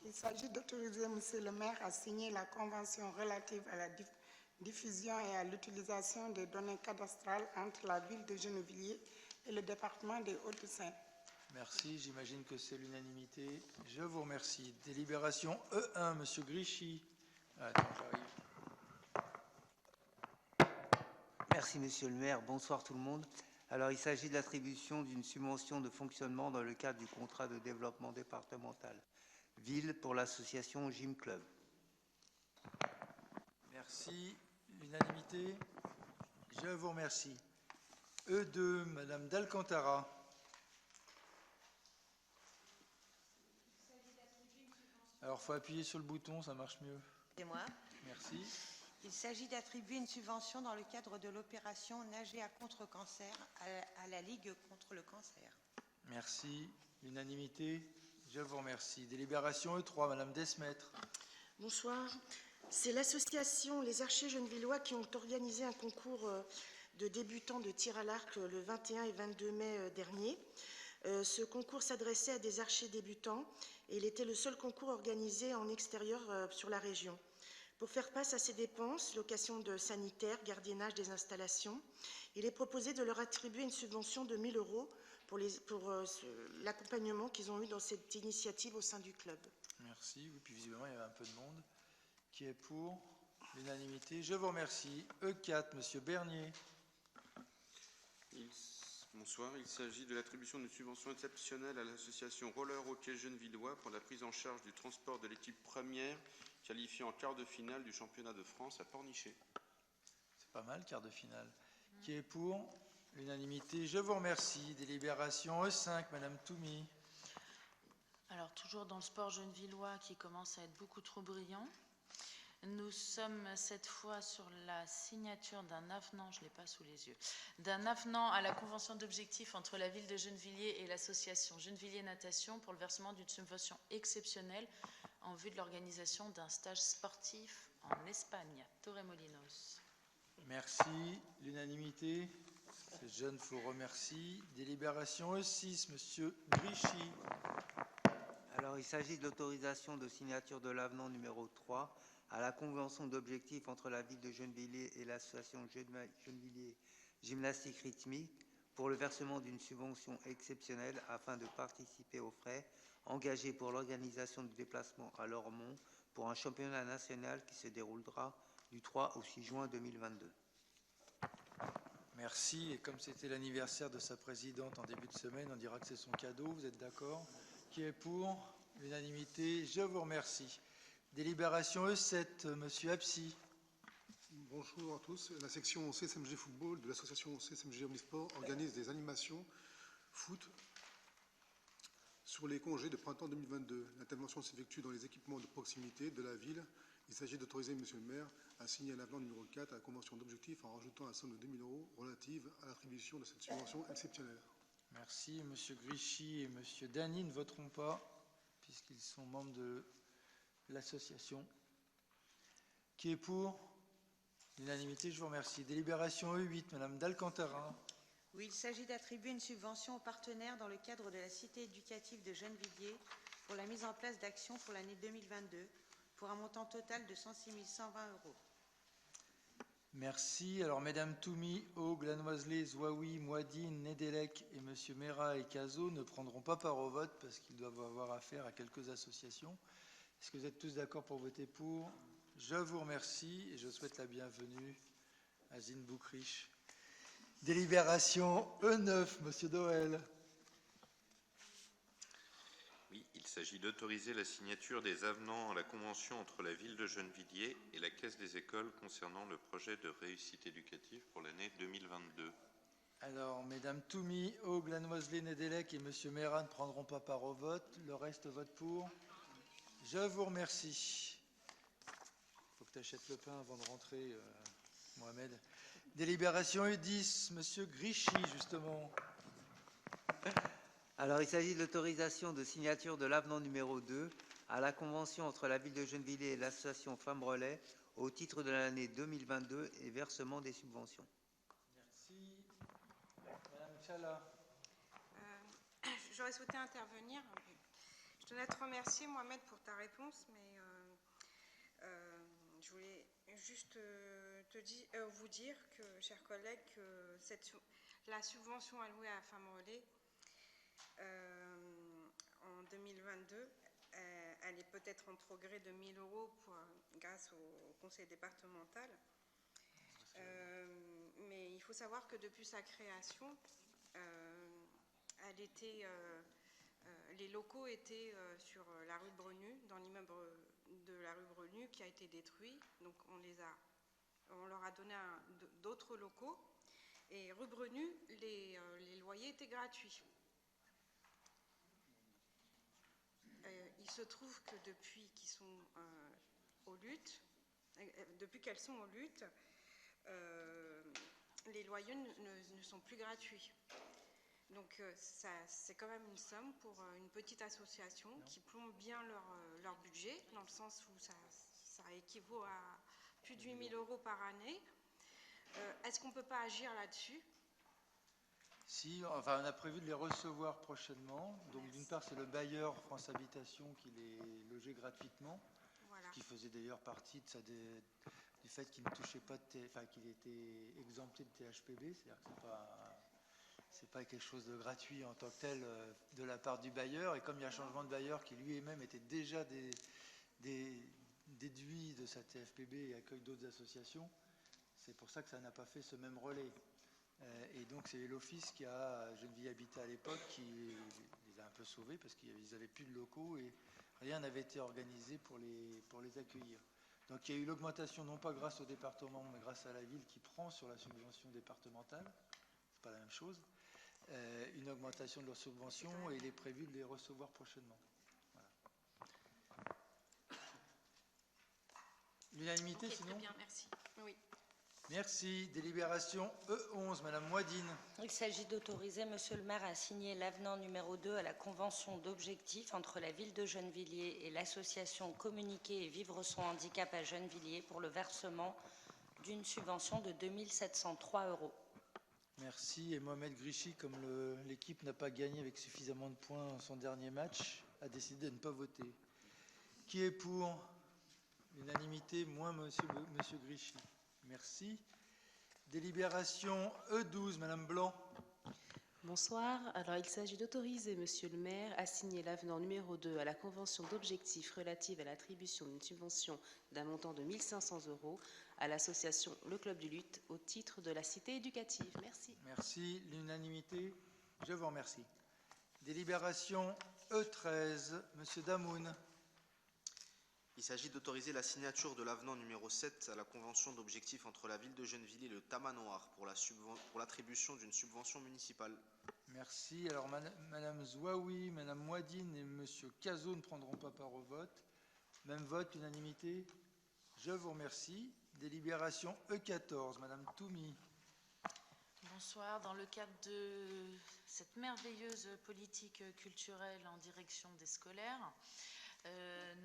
Il s'agit d'autoriser Monsieur le maire à signer la convention relative à la diffusion et à l'utilisation des données cadastrales entre la ville de Gennevilliers et le département des Hauts-de-Seine. Merci, j'imagine que c'est l'unanimité. Je vous remercie. Délibération E1, Monsieur Grichy. Attends, j'arrive. Merci, Monsieur le maire. Bonsoir tout le monde. Alors, il s'agit de l'attribution d'une subvention de fonctionnement dans le cadre du contrat de développement départemental ville pour l'association Gym Club. Merci. L'unanimité. Je vous remercie. E2, Madame d'Alcantara. Alors, il faut appuyer sur le bouton, ça marche mieux. C'est moi. Merci. Il s'agit d'attribuer une subvention dans le cadre de l'opération Nager à contre-cancer à la Ligue contre le cancer. Merci. L'unanimité, je vous remercie. Délibération E3, Madame Desmaîtres. Bonsoir. C'est l'association Les Archers Gennevillois qui ont organisé un concours de débutants de tir à l'arc le 21 et 22 mai dernier. Ce concours s'adressait à des archers débutants et il était le seul concours organisé en extérieur sur la région. Pour faire face à ces dépenses, location de sanitaires, gardiennage des installations, il est proposé de leur attribuer une subvention de 1 000 € pour l'accompagnement qu'ils ont eu dans cette initiative au sein du club. Merci. Oui, puis visiblement, il y avait un peu de monde. Qui est pour? L'unanimité, je vous remercie. E4, Monsieur Bernier. Bonsoir, il s'agit de l'attribution d'une subvention exceptionnelle à l'association Roller Hockey Gennevillois pour la prise en charge du transport de l'équipe première qualifiée en quart de finale du championnat de France à Pornichet. C'est pas mal, quart de finale. Qui est pour? L'unanimité, je vous remercie. Délibération E5, Madame Toumi. Alors, toujours dans le sport gennevillois qui commence à être beaucoup trop brillant. Nous sommes cette fois sur la signature d'un avenant, je ne l'ai pas sous les yeux, d'un avenant à la convention d'objectifs entre la ville de Gennevilliers et l'association Gennevilliers Natation pour le versement d'une subvention exceptionnelle en vue de l'organisation d'un stage sportif en Espagne. Torremolinos. Merci. L'unanimité, je ne vous remercie. Délibération E6, Monsieur Grichy. Alors, il s'agit de l'autorisation de signature de l'avenant numéro 3 à la convention d'objectifs entre la ville de Gennevilliers et l'association Gennevilliers Gymnastique Rythmique pour le versement d'une subvention exceptionnelle afin de participer aux frais engagés pour l'organisation du déplacement à Lormont pour un championnat national qui se déroulera du 3 au 6 juin 2022. Merci. Et comme c'était l'anniversaire de sa présidente en début de semaine, on dira que c'est son cadeau. Vous êtes d'accord? Qui est pour? L'unanimité, je vous remercie. Délibération E7, Monsieur Absi. Bonjour à tous. La section CSMG Football de l'association CSMG Omnisport organise des animations foot sur les congés de printemps 2022. L'intervention s'effectue dans les équipements de proximité de la ville. Il s'agit d'autoriser Monsieur le maire à signer l'avenant numéro 4 à la convention d'objectifs en rajoutant la somme de 2 000 € relative à l'attribution de cette subvention exceptionnelle. Merci. Monsieur Grichy et Monsieur Dany ne voteront pas puisqu'ils sont membres de l'association. Qui est pour? L'unanimité, je vous remercie. Délibération E8, Madame d'Alcantara. Oui, il s'agit d'attribuer une subvention aux partenaires dans le cadre de la cité éducative de Gennevilliers pour la mise en place d'actions pour l'année 2022 pour un montant total de 106 120 €. Merci. Alors, Mesdames Toumi, Haug, Lannoiselet, Zouaoui, Mouadine, Nedelec et Monsieur Mera et Cazot ne prendront pas part au vote parce qu'ils doivent avoir affaire à quelques associations. Est-ce que vous êtes tous d'accord pour voter pour? Je vous remercie et je souhaite la bienvenue à Zine Boukrich. Délibération E9, Monsieur Doel. Oui, il s'agit d'autoriser la signature des avenants à la convention entre la ville de Gennevilliers et la Caisse des écoles concernant le projet de réussite éducative pour l'année 2022. Alors, Mesdames Toumi, Haug, Lannoiselet, Nedelec et Monsieur Mera ne prendront pas part au vote. Le reste vote pour. Je vous remercie. Il faut que tu achètes le pain avant de rentrer, Mohamed. Délibération E10, Monsieur Grichy, justement. Alors, il s'agit de l'autorisation de signature de l'avenant numéro 2 à la convention entre la ville de Gennevilliers et l'association Femmes Relais au titre de l'année 2022 et versement des subventions. Merci. Madame Chala. J'aurais souhaité intervenir. Je tenais à te remercier, Mohamed, pour ta réponse, mais je voulais juste vous dire, que, chers collègues, que la subvention allouée à Femmes Relais en 2022, elle est peut-être en progrès de 1 000 € grâce au conseil départemental. Mais il faut savoir que depuis sa création, les locaux étaient sur la rue Brenu, dans l'immeuble de la rue Brenu qui a été détruit. Donc on leur a donné d'autres locaux. Et rue Brenu, les loyers étaient gratuits. se trouve que depuis qu'ils sont aux luttes, depuis qu'elles sont aux luttes, les loyers ne sont plus gratuits. Donc c'est quand même une somme pour une petite association qui plombe bien leur budget, dans le sens où ça équivaut à plus de 8 000 € par année. Est-ce qu'on ne peut pas agir là-dessus? Si, enfin, on a prévu de les recevoir prochainement. Donc d'une part, c'est le bailleur France Habitation qui les logeait gratuitement, Voilà. qui faisait d'ailleurs partie de du fait qu'il ne touchait pas qu'il était exempté de THPB, c'est-à-dire que c'est pas quelque chose de gratuit en tant que tel de la part du bailleur. Et comme il y a un changement de bailleur qui lui-même était déjà déduit de sa TFPB et accueille d'autres associations, c'est pour ça que ça n'a pas fait ce même relais. Et donc c'est l'office qui a Gennevilliers Habitat à l'époque qui les a un peu sauvés parce qu'ils n'avaient plus de locaux et rien n'avait été organisé pour les accueillir. Donc il y a eu l'augmentation non pas grâce au département mais grâce à la ville qui prend sur la subvention départementale, c'est pas la même chose, une augmentation de leur subvention et il est prévu de les recevoir prochainement. Voilà. L'unanimité Ok, sinon? très bien, merci. Oui. Merci. Délibération E11, Madame Moidine. Il s'agit d'autoriser Monsieur le maire à signer l'avenant numéro 2 à la convention d'objectifs entre la ville de Gennevilliers et l'association Communiquer et Vivre son handicap à Gennevilliers pour le versement d'une subvention de 2 703 €. Merci. Et Mohamed Grichy, comme l'équipe n'a pas gagné avec suffisamment de points dans son dernier match, a décidé de ne pas voter. Qui est pour? L'unanimité, moins Monsieur Grichy. Merci. Délibération E12, Madame Blanc. Bonsoir. Alors, il s'agit d'autoriser Monsieur le maire à signer l'avenant numéro 2 à la convention d'objectifs relative à l'attribution d'une subvention d'un montant de 1 500 € à l'association Le Club du Lutte au titre de la cité éducative. Merci. Merci. L'unanimité, je vous remercie. Délibération E13, Monsieur Damoun. Il s'agit d'autoriser la signature de l'avenant numéro 7 à la convention d'objectifs entre la ville de Gennevilliers et le Tamanoir pour l'attribution d'une subvention municipale. Merci. Alors, Madame Zouaoui, Madame Moidine et Monsieur Cazot ne prendront pas part au vote. Même vote, unanimité. Je vous remercie. Délibération E14, Madame Toumi. Bonsoir. Dans le cadre de cette merveilleuse politique culturelle en direction des scolaires,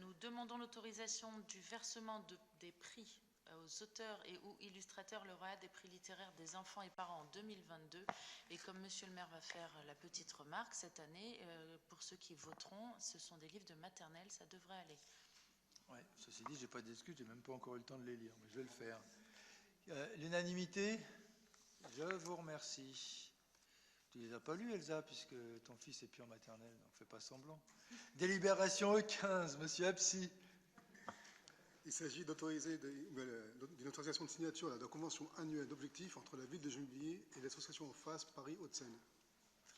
nous demandons l'autorisation du versement des prix aux auteurs et ou illustrateurs lauréats des prix littéraires des enfants et parents en 2022. Et comme Monsieur le maire va faire la petite remarque, cette année, pour ceux qui voteront, ce sont des livres de maternelle, ça devrait aller. Ouais, ceci dit, je n'ai pas d'excuses, je n'ai même pas encore eu le temps de les lire, mais je vais le faire. L'unanimité, je vous remercie. Tu ne les as pas lus, Elsa, puisque ton fils est plus en maternelle, donc fais pas semblant. Délibération E15, Monsieur Absi. Il s'agit d'autoriser d'une autorisation de signature à la convention annuelle d'objectifs entre la ville de Gennevilliers et l'association en face Paris Hauts-de-Seine.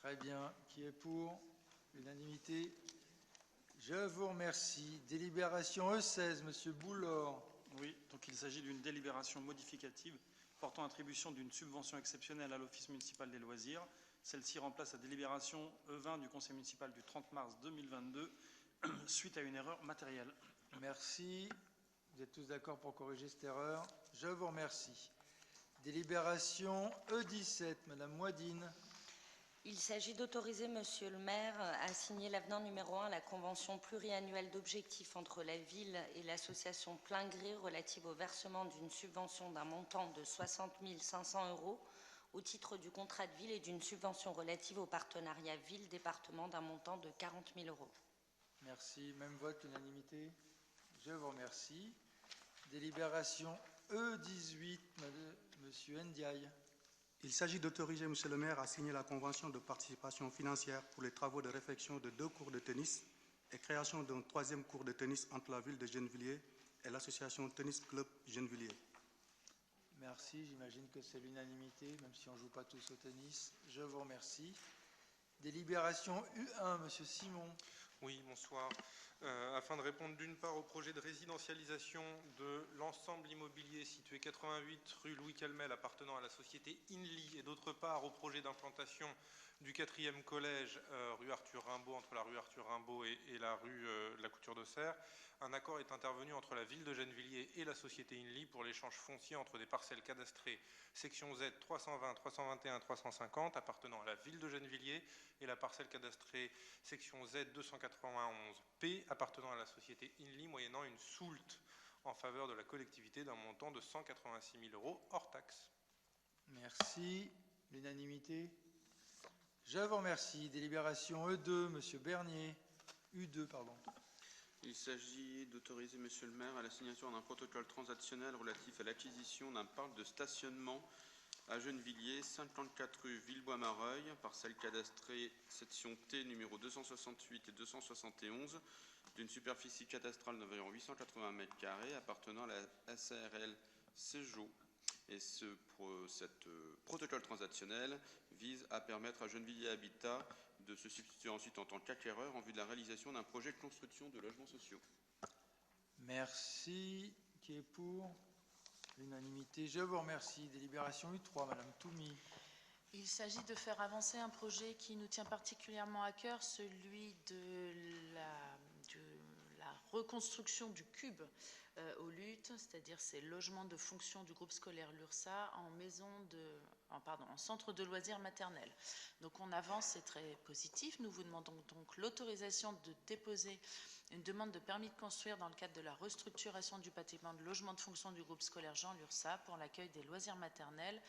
Très bien. Qui est pour? L'unanimité. Je vous remercie. Délibération E16, Monsieur Boulor. Oui, donc il s'agit d'une délibération modificative portant attribution d'une subvention exceptionnelle à l'Office municipal des loisirs. Celle-ci remplace la délibération E20 du Conseil municipal du 30 mars 2022 suite à une erreur matérielle. Merci. Vous êtes tous d'accord pour corriger cette erreur? Je vous remercie. Délibération E17, Madame Moidine. Il s'agit d'autoriser Monsieur le maire à signer l'avenant numéro 1 à la convention pluriannuelle d'objectifs entre la ville et l'association Plein Gré relative au versement d'une subvention d'un montant de 60 500 € au titre du contrat de ville et d'une subvention relative au partenariat ville-département d'un montant de 40 000 €. Merci. Même vote, unanimité. Je vous remercie. Délibération E18, Monsieur Ndiaye. Il s'agit d'autoriser Monsieur le maire à signer la convention de participation financière pour les travaux de réfection de 2 cours de tennis et création d'un 3e cours de tennis entre la ville de Gennevilliers et l'association Tennis Club Gennevilliers. Merci, j'imagine que c'est l'unanimité, même si on ne joue pas tous au tennis. Je vous remercie. Délibération U1, Monsieur Simon. Oui, bonsoir. Afin de répondre d'une part au projet de résidentialisation de l'ensemble immobilier situé 88 rue Louis Calmel appartenant à la société Inly et d'autre part au projet d'implantation du 4e collège rue Arthur Rimbaud, entre la rue Arthur Rimbaud et la rue de la Couture d'Auxerre, un accord est intervenu entre la ville de Gennevilliers et la société Inly pour l'échange foncier entre des parcelles cadastrées section Z 320, 321, 350 appartenant à la ville de Gennevilliers et la parcelle cadastrée section Z 291P appartenant à la société Inly moyennant une soulte en faveur de la collectivité d'un montant de 186 000 € hors taxe. Merci. L'unanimité. Je vous remercie. Délibération E2, Monsieur Bernier. U2, pardon. Il s'agit d'autoriser, Monsieur le maire, à la signature d'un protocole transactionnel relatif à l'acquisition d'un parc de stationnement à Gennevilliers, 54 rue Villebois-Mareuil, parcelle cadastrée section T numéro 268 et 271, d'une superficie cadastrale d'environ 880 m² appartenant à la SARL Cégeau. Et cet protocole transactionnel vise à permettre à Gennevilliers Habitat de se substituer ensuite en tant qu'acquéreur en vue de la réalisation d'un projet de construction de logements sociaux. Merci. Qui est pour? L'unanimité. Je vous remercie. Délibération U3, Madame Toumi. Il s'agit de faire avancer un projet qui nous tient particulièrement à cœur, celui de la reconstruction du cube au LUT, c'est-à-dire ces logements de fonction du groupe scolaire Lursa en centre de loisirs maternel. Donc on avance, c'est très positif. Nous vous demandons donc l'autorisation de déposer une demande de permis de construire dans le cadre de la restructuration du bâtiment de logement de fonction du groupe scolaire Jean Lursa pour l'accueil des loisirs maternels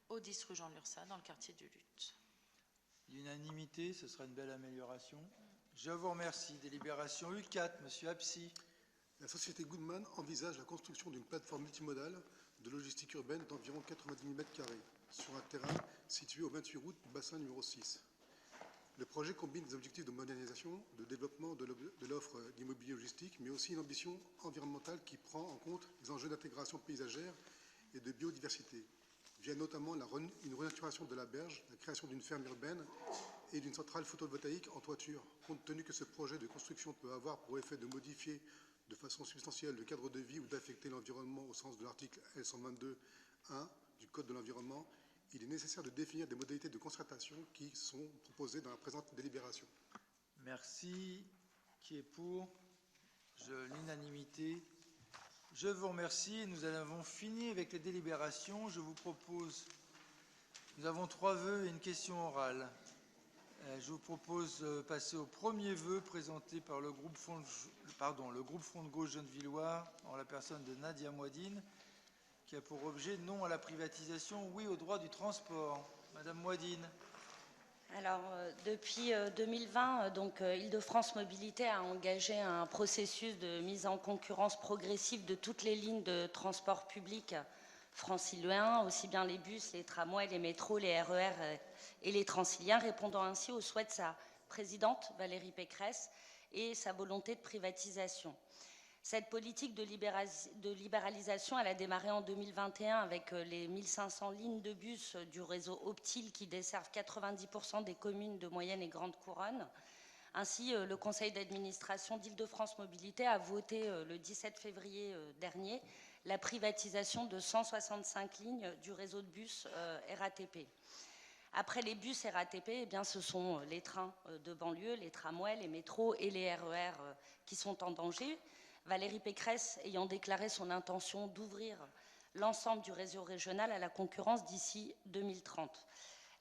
au 10 rue Jean Lursa dans le quartier du LUT. L'unanimité, ce sera une belle amélioration. Je vous remercie. Délibération U4, Monsieur Absi. La société Goodman envisage la construction d'une plateforme multimodale de logistique urbaine d'environ 90 000 m² sur un terrain situé au 28 route du bassin numéro 6. Le projet combine des objectifs de modernisation, de développement de l'offre d'immobilier logistique, mais aussi une ambition environnementale qui prend en compte les enjeux d'intégration paysagère et de biodiversité, via notamment une renaturation de la berge, la création d'une ferme urbaine et d'une centrale photovoltaïque en toiture. Compte tenu que ce projet de construction peut avoir pour effet de modifier de façon substantielle le cadre de vie ou d'affecter l'environnement au sens de l'article L122.1 du Code de l'environnement, il est nécessaire de définir des modalités de concertation qui sont proposées dans la présente délibération. Merci. Qui est pour? L'unanimité. Je vous remercie. Nous avons fini avec les délibérations. Je vous propose... Nous avons 3 vœux et une question orale. Je vous propose de passer au premier vœu présenté par le groupe Front de Gauche Gennevillois en la personne de Nadia Mouadine, qui a pour objet non à la privatisation, oui au droit du transport. Madame Mouadine. Alors, depuis 2020, Île-de-France Mobilité a engagé un processus de mise en concurrence progressive de toutes les lignes de transport public francilien, aussi bien les bus, les tramways, les métros, les RER et les Transiliens, répondant ainsi aux souhaits de sa présidente Valérie Pécresse et sa volonté de privatisation. Cette politique de libéralisation, elle a démarré en 2021 avec les 1500 lignes de bus du réseau Optile qui desservent 90% des communes de moyenne et grande couronne. Ainsi, le conseil d'administration d'Île-de-France Mobilité a voté le 17 février dernier la privatisation de 165 lignes du réseau de bus RATP. Après les bus RATP, eh bien, ce sont les trains de banlieue, les tramways, les métros et les RER qui sont en danger. Valérie Pécresse ayant déclaré son intention d'ouvrir l'ensemble du réseau régional à la concurrence d'ici 2030.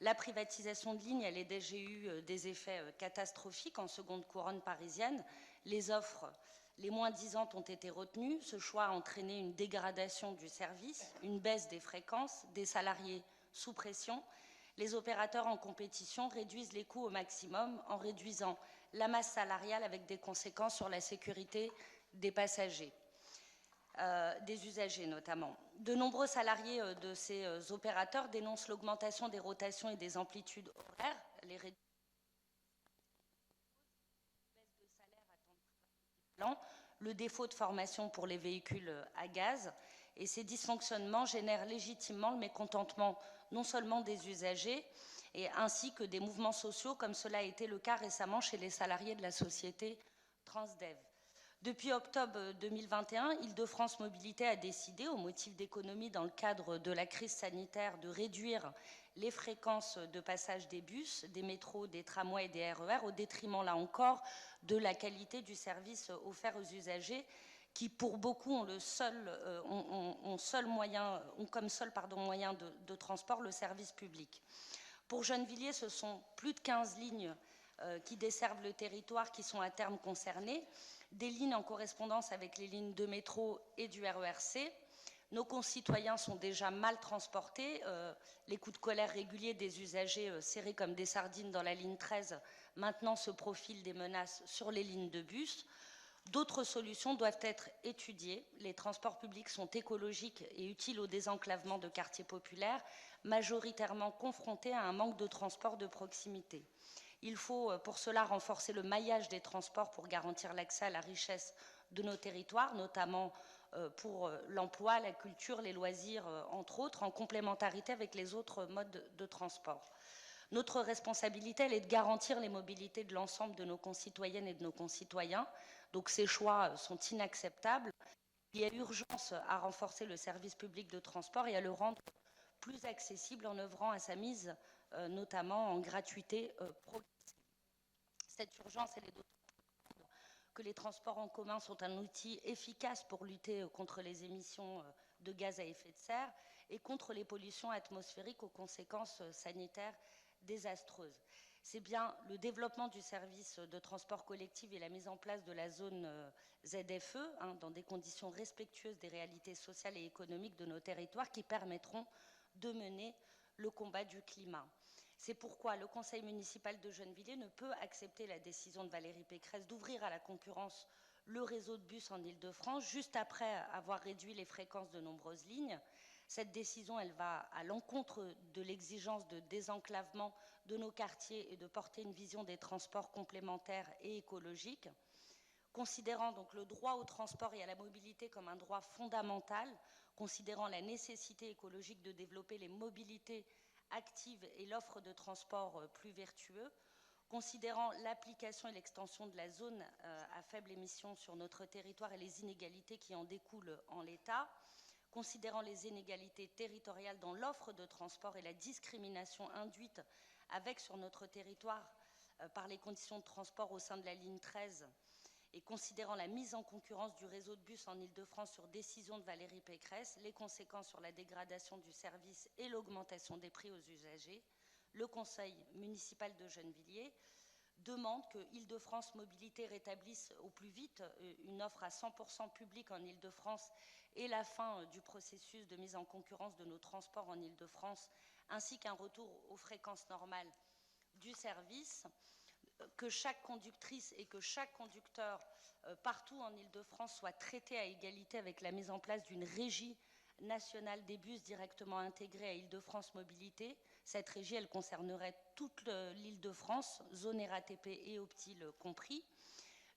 La privatisation de lignes, elle a déjà eu des effets catastrophiques en seconde couronne parisienne. Les offres les moins disantes ont été retenues. Ce choix a entraîné une dégradation du service, une baisse des fréquences, des salariés sous pression. Les opérateurs en compétition réduisent les coûts au maximum en réduisant la masse salariale avec des conséquences sur la sécurité des passagers, des usagers notamment. De nombreux salariés de ces opérateurs dénoncent l'augmentation des rotations et des amplitudes horaires, les réductions de salaire à temps plein, le défaut de formation pour les véhicules à gaz, et ces dysfonctionnements génèrent légitimement le mécontentement non seulement des usagers, et ainsi que des mouvements sociaux, comme cela a été le cas récemment chez les salariés de la société Transdev. Depuis octobre 2021, Île-de-France Mobilité a décidé, au motif d'économie dans le cadre de la crise sanitaire, de réduire les fréquences de passage des bus, des métros, des tramways et des RER, au détriment, là encore, de la qualité du service offert aux usagers, qui, pour beaucoup, ont comme seul moyen de transport le service public. Pour Gennevilliers, ce sont plus de 15 lignes qui desservent le territoire qui sont à terme concernées, des lignes en correspondance avec les lignes de métro et du RERC. Nos concitoyens sont déjà mal transportés. Les coups de colère réguliers des usagers serrés comme des sardines dans la ligne 13 maintenant se profilent des menaces sur les lignes de bus. D'autres solutions doivent être étudiées. Les transports publics sont écologiques et utiles au désenclavement de quartiers populaires, majoritairement confrontés à un manque de transport de proximité. Il faut pour cela renforcer le maillage des transports pour garantir l'accès à la richesse de nos territoires, notamment pour l'emploi, la culture, les loisirs, entre autres, en complémentarité avec les autres modes de transport. Notre responsabilité, elle est de garantir les mobilités de l'ensemble de nos concitoyennes et de nos concitoyens. Donc ces choix sont inacceptables. Il y a urgence à renforcer le service public de transport et à le rendre plus accessible en œuvrant à sa mise, notamment en gratuité progressive. Cette urgence, elle est d'autant plus grande que les transports en commun sont un outil efficace pour lutter contre les émissions de gaz à effet de serre et contre les pollutions atmosphériques aux conséquences sanitaires désastreuses. C'est bien le développement du service de transport collectif et la mise en place de la zone ZFE, dans des conditions respectueuses des réalités sociales et économiques de nos territoires, qui permettront de mener le combat du climat. C'est pourquoi le conseil municipal de Gennevilliers ne peut accepter la décision de Valérie Pécresse d'ouvrir à la concurrence le réseau de bus en Île-de-France, juste après avoir réduit les fréquences de nombreuses lignes. Cette décision, elle va à l'encontre de l'exigence de désenclavement de nos quartiers et de porter une vision des transports complémentaires et écologiques. Considérant donc le droit au transport et à la mobilité comme un droit fondamental, considérant la nécessité écologique de développer les mobilités actives et l'offre de transport plus vertueux, considérant l'application et l'extension de la zone à faible émission sur notre territoire et les inégalités qui en découlent en l'état, considérant les inégalités territoriales dans l'offre de transport et la discrimination induite avec sur notre territoire par les conditions de transport au sein de la ligne 13, et considérant la mise en concurrence du réseau de bus en Île-de-France sur décision de Valérie Pécresse, les conséquences sur la dégradation du service et l'augmentation des prix aux usagers, le conseil municipal de Gennevilliers demande que Île-de-France Mobilité rétablisse au plus vite une offre à 100% publique en Île-de-France et la fin du processus de mise en concurrence de nos transports en Île-de-France, ainsi qu'un retour aux fréquences normales du service, que chaque conductrice et que chaque conducteur partout en Île-de-France soit traité à égalité avec la mise en place d'une régie nationale des bus directement intégrée à Île-de-France Mobilité. Cette régie, elle concernerait toute l'Île-de-France, zone RATP et Optile compris.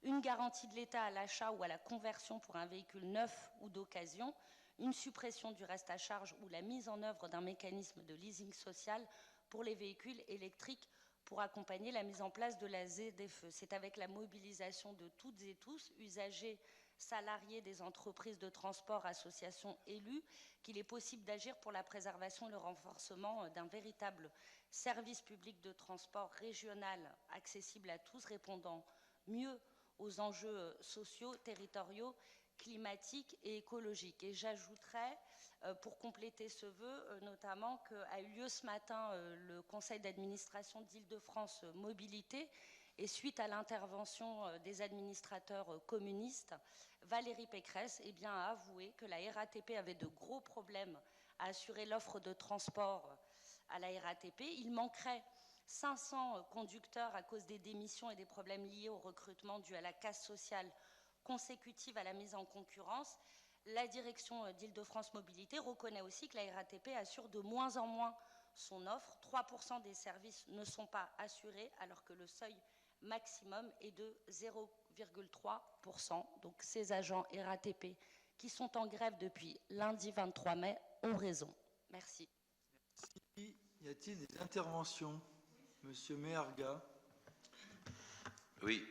Une garantie de l'État à l'achat ou à la conversion pour un véhicule neuf ou d'occasion, une suppression du reste à charge ou la mise en œuvre d'un mécanisme de leasing social pour les véhicules électriques pour accompagner la mise en place de la ZFE. C'est avec la mobilisation de toutes et tous, usagers, salariés des entreprises de transport, associations, élus, qu'il est possible d'agir pour la préservation et le renforcement d'un véritable service public de transport régional accessible à tous, répondant mieux aux enjeux sociaux, territoriaux, climatiques et écologiques. Et j'ajouterais, pour compléter ce vœu, notamment qu'a eu lieu ce matin le conseil d'administration d'Île-de-France Mobilité, et suite à l'intervention des administrateurs communistes, Valérie Pécresse a avoué que la RATP avait de gros problèmes à assurer l'offre de transport à la RATP. Il manquerait 500 conducteurs à cause des démissions et des problèmes liés au recrutement dû à la casse sociale consécutive à la mise en concurrence. La direction d'Île-de-France Mobilité reconnaît aussi que la RATP assure de moins en moins son offre. 3% des services ne sont pas assurés alors que le seuil maximum est de 0,3%. Donc ces agents RATP qui sont en grève depuis lundi 23 mai ont raison. Merci. Merci. Y a-t-il des interventions? Monsieur Méarga. Oui,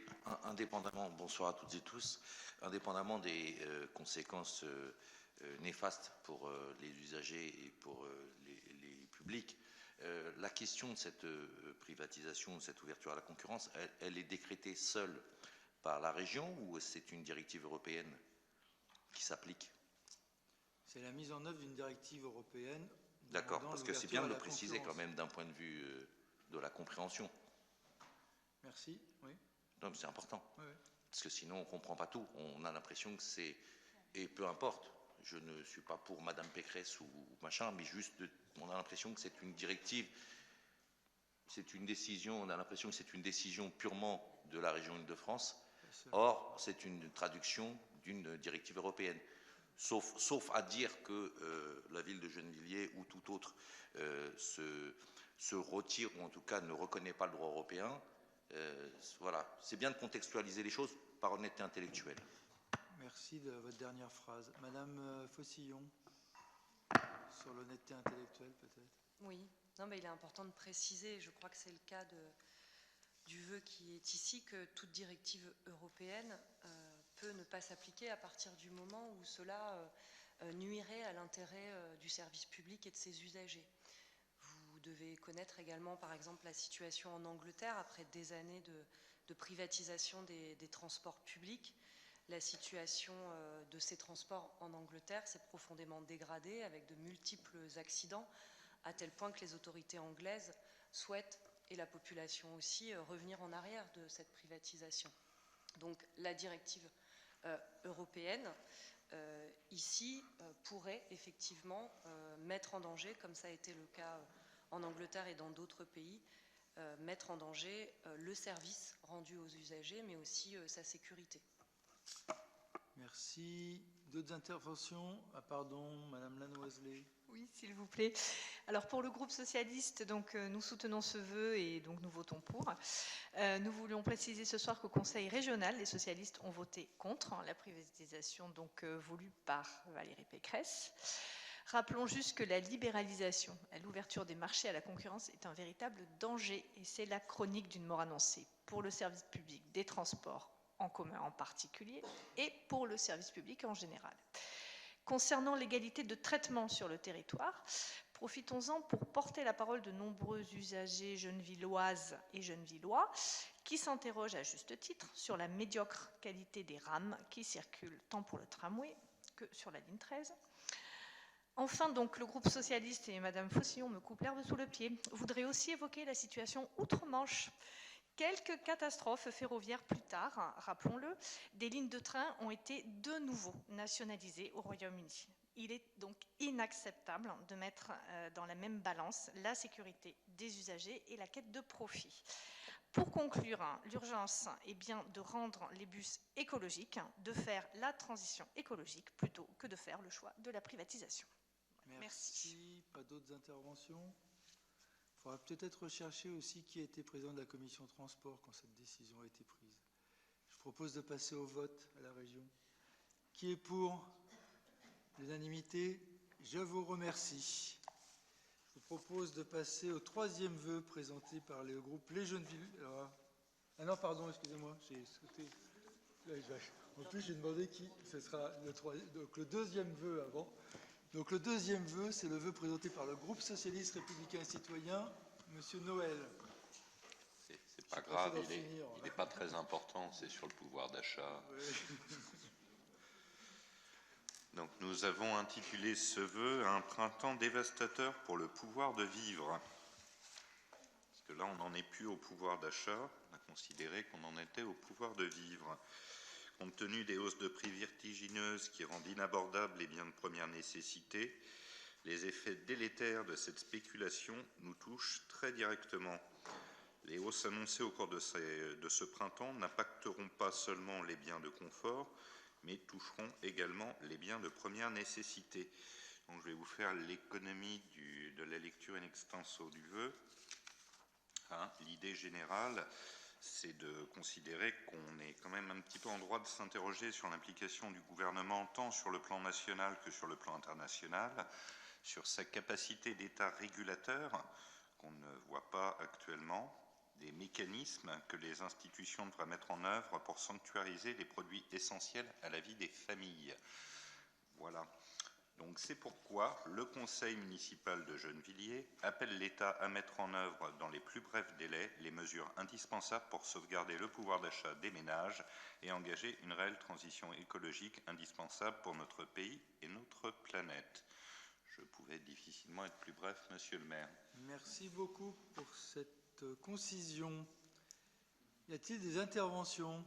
indépendamment, bonsoir à toutes et tous, indépendamment des conséquences néfastes pour les usagers et pour les publics, la question de cette privatisation, de cette ouverture à la concurrence, elle est décrétée seule par la région ou c'est une directive européenne qui s'applique? C'est la mise en œuvre d'une directive européenne. D'accord, parce que c'est bien de le préciser concurrence. quand même d'un point de vue de la compréhension. Merci, oui. Non, mais c'est important. Oui. Parce que sinon, on ne comprend pas tout. On a l'impression que c'est... Et peu importe, je ne suis pas pour Madame Pécresse ou machin, mais juste, on a l'impression que c'est une directive, c'est une décision, on a l'impression que c'est une décision purement de la région Île-de-France. Or, c'est une traduction d'une directive européenne. Sauf à dire que la ville de Gennevilliers ou tout autre se retire, ou en tout cas ne reconnaît pas le droit européen. Voilà, c'est bien de contextualiser les choses par honnêteté intellectuelle. Merci de votre dernière phrase. Madame Faucillon, sur l'honnêteté intellectuelle peut-être. Oui, non, mais il est important de préciser, je crois que c'est le cas du vœu qui est ici, que toute directive européenne peut ne pas s'appliquer à partir du moment où cela nuirait à l'intérêt du service public et de ses usagers. Vous devez connaître également, par exemple, la situation en Angleterre, après des années de privatisation des transports publics. La situation de ces transports en Angleterre s'est profondément dégradée avec de multiples accidents, à tel point que les autorités anglaises souhaitent, et la population aussi, revenir en arrière de cette privatisation. Donc la directive européenne, ici, pourrait effectivement mettre en danger, comme ça a été le cas en Angleterre et dans d'autres pays, mettre en danger le service rendu aux usagers, mais aussi sa sécurité. Merci. D'autres interventions? Ah pardon, Madame Lanoiselet. Oui, s'il vous plaît. Alors pour le groupe socialiste, donc, nous soutenons ce vœu et donc nous votons pour. Nous voulions préciser ce soir qu'au Conseil régional, les socialistes ont voté contre la privatisation donc voulue par Valérie Pécresse. Rappelons juste que la libéralisation, l'ouverture des marchés à la concurrence est un véritable danger et c'est la chronique d'une mort annoncée pour le service public des transports en commun en particulier et pour le service public en général. Concernant l'égalité de traitement sur le territoire, profitons-en pour porter la parole de nombreux usagers gennevilloises et gennevillois qui s'interrogent à juste titre sur la médiocre qualité des rames qui circulent tant pour le tramway que sur la ligne 13. Enfin, donc, le groupe socialiste et Madame Faucillon me coupent l'herbe sous le pied. Voudrait aussi évoquer la situation outre-Manche. Quelques catastrophes ferroviaires plus tard, rappelons-le, des lignes de train ont été de nouveau nationalisées au Royaume-Uni. Il est donc inacceptable de mettre dans la même balance la sécurité des usagers et la quête de profit. Pour conclure, l'urgence est bien de rendre les bus écologiques, de faire la transition écologique plutôt que de faire le choix de la privatisation. Merci. Pas d'autres interventions? Il faudra peut-être rechercher aussi qui était président de la commission transport quand cette décision a été prise. Je propose de passer au vote à la région. Qui est pour l'unanimité? Je vous remercie. Je vous propose de passer au troisième vœu présenté par le groupe Les Gennevillois. Ah non, pardon, excusez-moi, j'ai sauté. En plus, j'ai demandé qui. Ce sera donc le deuxième vœu avant. Donc le deuxième vœu, c'est le vœu présenté par le groupe socialiste républicain et citoyen, Monsieur Noël. C'est pas grave, il n'est pas très important, c'est sur le pouvoir d'achat. Oui. Donc nous avons intitulé ce vœu « Un printemps dévastateur pour le pouvoir de vivre ». Parce que là, on n'en est plus au pouvoir d'achat, on a considéré qu'on en était au pouvoir de vivre. Compte tenu des hausses de prix vertigineuses qui rendent inabordables les biens de première nécessité, les effets délétères de cette spéculation nous touchent très directement. Les hausses annoncées au cours de ce printemps n'impacteront pas seulement les biens de confort, mais toucheront également les biens de première nécessité. Donc, je vais vous faire l'économie de la lecture in extenso du vœu. L'idée générale, c'est de considérer qu'on est quand même un petit peu en droit de s'interroger sur l'implication du gouvernement, tant sur le plan national que sur le plan international, sur sa capacité d'État régulateur qu'on ne voit pas actuellement, des mécanismes que les institutions devraient mettre en œuvre pour sanctuariser les produits essentiels à la vie des familles. Voilà. Donc c'est pourquoi le conseil municipal de Gennevilliers appelle l'État à mettre en œuvre dans les plus brefs délais les mesures indispensables pour sauvegarder le pouvoir d'achat des ménages et engager une réelle transition écologique indispensable pour notre pays et notre planète. Je pouvais difficilement être plus bref, monsieur le maire. Merci beaucoup pour cette concision. Y a-t-il des interventions?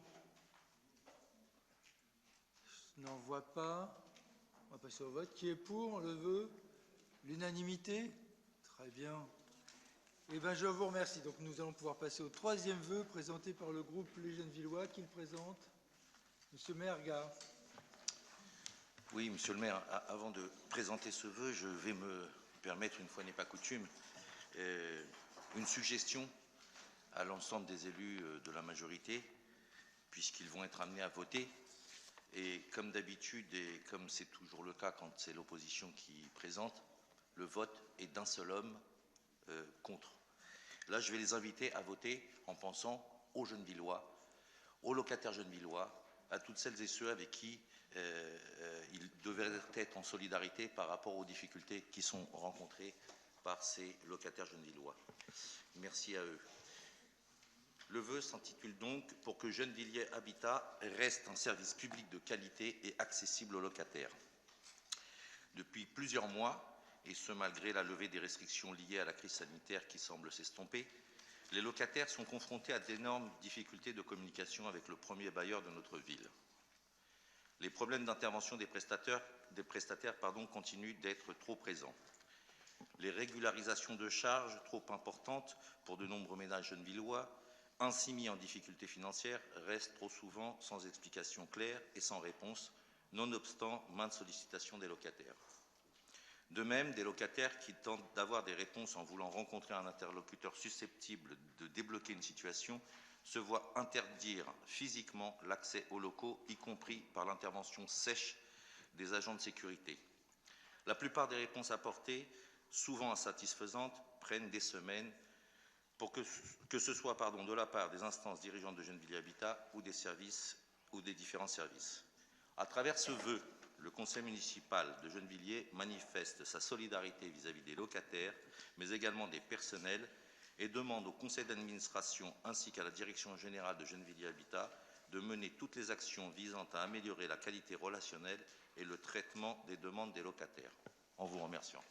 Je n'en vois pas. On va passer au vote. Qui est pour le vœu? L'unanimité? Très bien. Eh bien, je vous remercie. Donc, nous allons pouvoir passer au troisième vœu présenté par le groupe Les Gennevillois. Qui le présente? Monsieur Merga. Oui, monsieur le maire, avant de présenter ce vœu, je vais me permettre, une fois n'est pas coutume, une suggestion à l'ensemble des élus de la majorité, puisqu'ils vont être amenés à voter. Et comme d'habitude, et comme c'est toujours le cas quand c'est l'opposition qui présente, le vote est d'un seul homme contre. Là, je vais les inviter à voter en pensant aux Gennevillois, aux locataires gennevillois, à toutes celles et ceux avec qui ils devraient être en solidarité par rapport aux difficultés qui sont rencontrées par ces locataires gennevillois. Merci à eux. Le vœu s'intitule donc « Pour que Gennevilliers Habitat reste un service public de qualité et accessible aux locataires ». Depuis plusieurs mois, et ce malgré la levée des restrictions liées à la crise sanitaire qui semble s'estomper, les locataires sont confrontés à d'énormes difficultés de communication avec le premier bailleur de notre ville. Les problèmes d'intervention des prestataires continuent d'être trop présents. Les régularisations de charges trop importantes pour de nombreux ménages gennevillois, ainsi mis en difficulté financière, restent trop souvent sans explication claire et sans réponse, nonobstant maintes sollicitations des locataires. De même, des locataires qui tentent d'avoir des réponses en voulant rencontrer un interlocuteur susceptible de débloquer une situation se voient interdire physiquement l'accès aux locaux, y compris par l'intervention sèche des agents de sécurité. La plupart des réponses apportées, souvent insatisfaisantes, prennent des semaines pour que ce soit de la part des instances dirigeantes de Gennevilliers Habitat ou des services ou des différents services. À travers ce vœu, le conseil municipal de Gennevilliers manifeste sa solidarité vis-à-vis des locataires, mais également des personnels, et demande au conseil d'administration ainsi qu'à la direction générale de Gennevilliers Habitat de mener toutes les actions visant à améliorer la qualité relationnelle et le traitement des demandes des locataires. En vous remerciant.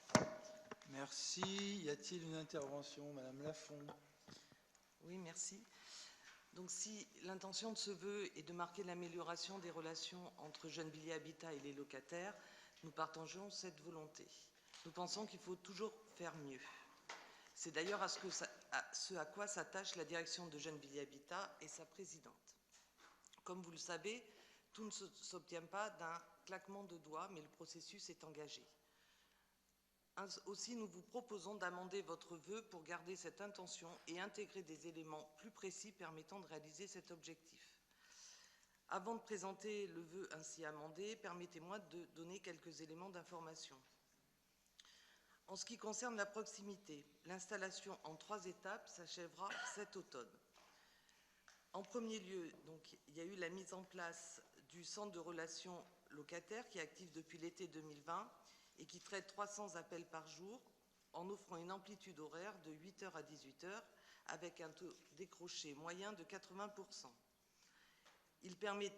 Merci. Y a-t-il une intervention? Madame Lafont. Oui, merci. Donc, si l'intention de ce vœu est de marquer l'amélioration des relations entre Gennevilliers Habitat et les locataires, nous partageons cette volonté. Nous pensons qu'il faut toujours faire mieux. C'est d'ailleurs ce à quoi s'attache la direction de Gennevilliers Habitat et sa présidente. Comme vous le savez, tout ne s'obtient pas d'un claquement de doigts, mais le processus est engagé. Aussi, nous vous proposons d'amender votre vœu pour garder cette intention et intégrer des éléments plus précis permettant de réaliser cet objectif. Avant de présenter le vœu ainsi amendé, permettez-moi de donner quelques éléments d'information. En ce qui concerne la proximité, l'installation en 3 étapes s'achèvera cet automne. En premier lieu, donc, il y a eu la mise en place du centre de relations locataires qui est actif depuis l'été 2020 et qui traite 300 appels par jour en offrant une amplitude horaire de 8h à 18h avec un taux décroché moyen de 80%. Il permet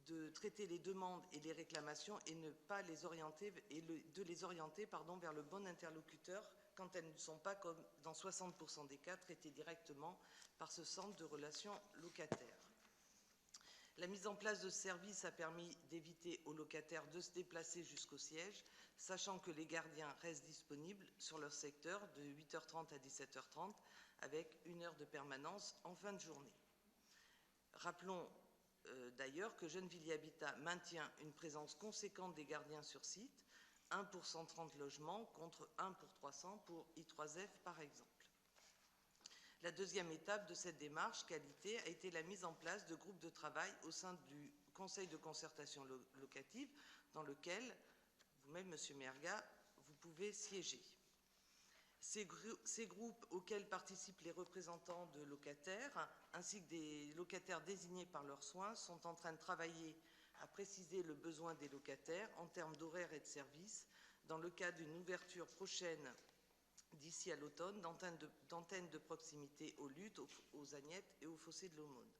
de traiter les demandes et les réclamations et ne pas les orienter de les orienter vers le bon interlocuteur quand elles ne sont pas, comme dans 60% des cas, traitées directement par ce centre de relations locataires. La mise en place de ce service a permis d'éviter aux locataires de se déplacer jusqu'au siège, sachant que les gardiens restent disponibles sur leur secteur de 8h30 à 17h30 avec 1 heure de permanence en fin de journée. Rappelons d'ailleurs que Gennevilliers Habitat maintient une présence conséquente des gardiens sur site, 1 pour 130 logements contre 1 pour 300 pour I3F par exemple. La deuxième étape de cette démarche qualité a été la mise en place de groupes de travail au sein du Conseil de concertation locative dans lequel vous-même, Monsieur Merga, vous pouvez siéger. Ces groupes auxquels participent les représentants de locataires, ainsi que des locataires désignés par leurs soins, sont en train de travailler à préciser le besoin des locataires en termes d'horaires et de services, dans le cadre d'une ouverture prochaine d'ici à l'automne d'antennes de proximité aux Luttes, aux Agnettes et au Fossé de l'Aumône.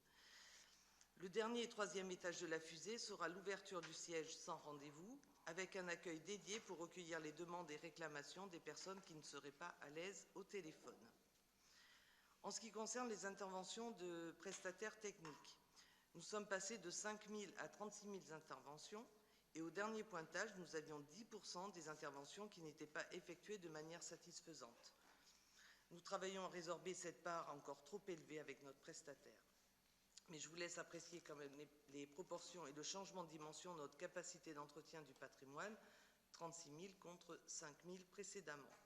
Le dernier et troisième étage de la fusée sera l'ouverture du siège sans rendez-vous, avec un accueil dédié pour recueillir les demandes et réclamations des personnes qui ne seraient pas à l'aise au téléphone. En ce qui concerne les interventions de prestataires techniques, nous sommes passés de 5 000 à 36 000 interventions et au dernier pointage, nous avions 10% des interventions qui n'étaient pas effectuées de manière satisfaisante. Nous travaillons à résorber cette part encore trop élevée avec notre prestataire. Mais je vous laisse apprécier quand même les proportions et le changement de dimension de notre capacité d'entretien du patrimoine, 36 000 contre 5 000 précédemment.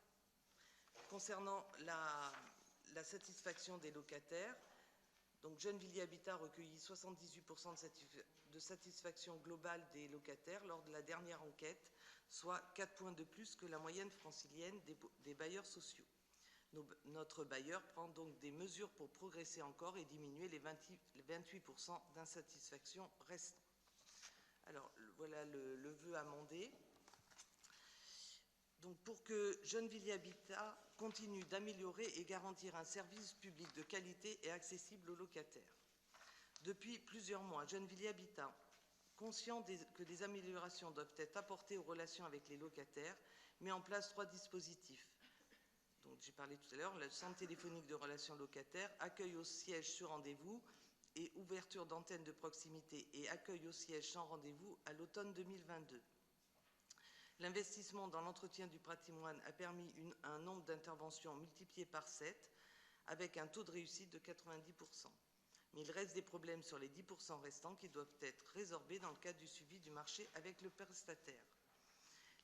Concernant la satisfaction des locataires, donc Gennevilliers Habitat recueillit 78% de satisfaction globale des locataires lors de la dernière enquête, soit 4 points de plus que la moyenne francilienne des bailleurs sociaux. Notre bailleur prend donc des mesures pour progresser encore et diminuer les 28% d'insatisfaction restants. Alors, voilà le vœu amendé. Donc, pour que Gennevilliers Habitat continue d'améliorer et garantir un service public de qualité et accessible aux locataires. Depuis plusieurs mois, Gennevilliers Habitat, conscient que des améliorations doivent être apportées aux relations avec les locataires, met en place 3 dispositifs. Donc, j'ai parlé tout à l'heure, le centre téléphonique de relations locataires, accueil au siège sur rendez-vous et ouverture d'antennes de proximité et accueil au siège sans rendez-vous à l'automne 2022. L'investissement dans l'entretien du patrimoine a permis un nombre d'interventions multiplié par 7, avec un taux de réussite de 90%. Mais il reste des problèmes sur les 10% restants qui doivent être résorbés dans le cadre du suivi du marché avec le prestataire.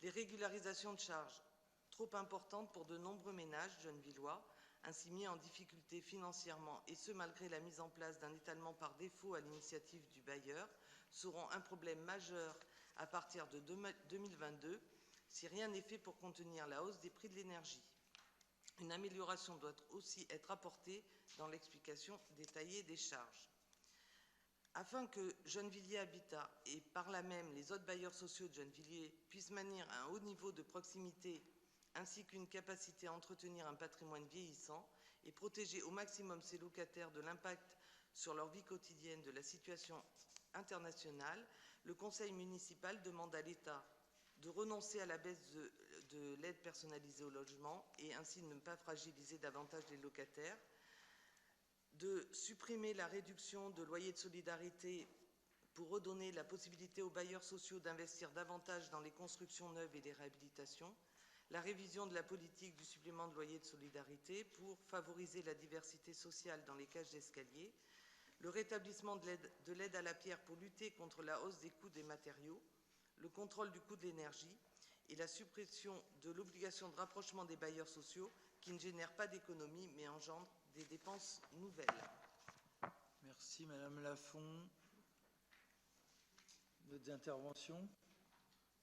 Les régularisations de charges, trop importantes pour de nombreux ménages gennevillois, ainsi mis en difficulté financièrement, et ce malgré la mise en place d'un étalement par défaut à l'initiative du bailleur, seront un problème majeur à partir de 2022 si rien n'est fait pour contenir la hausse des prix de l'énergie. Une amélioration doit aussi être apportée dans l'explication détaillée des charges. Afin que Gennevilliers Habitat et par là même les autres bailleurs sociaux de Gennevilliers puissent maintenir un haut niveau de proximité ainsi qu'une capacité à entretenir un patrimoine vieillissant et protéger au maximum ses locataires de l'impact sur leur vie quotidienne de la situation internationale, le Conseil municipal demande à l'État de renoncer à la baisse de l'aide personnalisée au logement et ainsi de ne pas fragiliser davantage les locataires, de supprimer la réduction de loyer de solidarité pour redonner la possibilité aux bailleurs sociaux d'investir davantage dans les constructions neuves et les réhabilitations, la révision de la politique du supplément de loyer de solidarité pour favoriser la diversité sociale dans les cages d'escalier, le rétablissement de l'aide à la pierre pour lutter contre la hausse des coûts des matériaux, le contrôle du coût de l'énergie et la suppression de l'obligation de rapprochement des bailleurs sociaux qui ne génèrent pas d'économies mais engendrent des dépenses nouvelles. Merci Madame Lafont. D'autres interventions?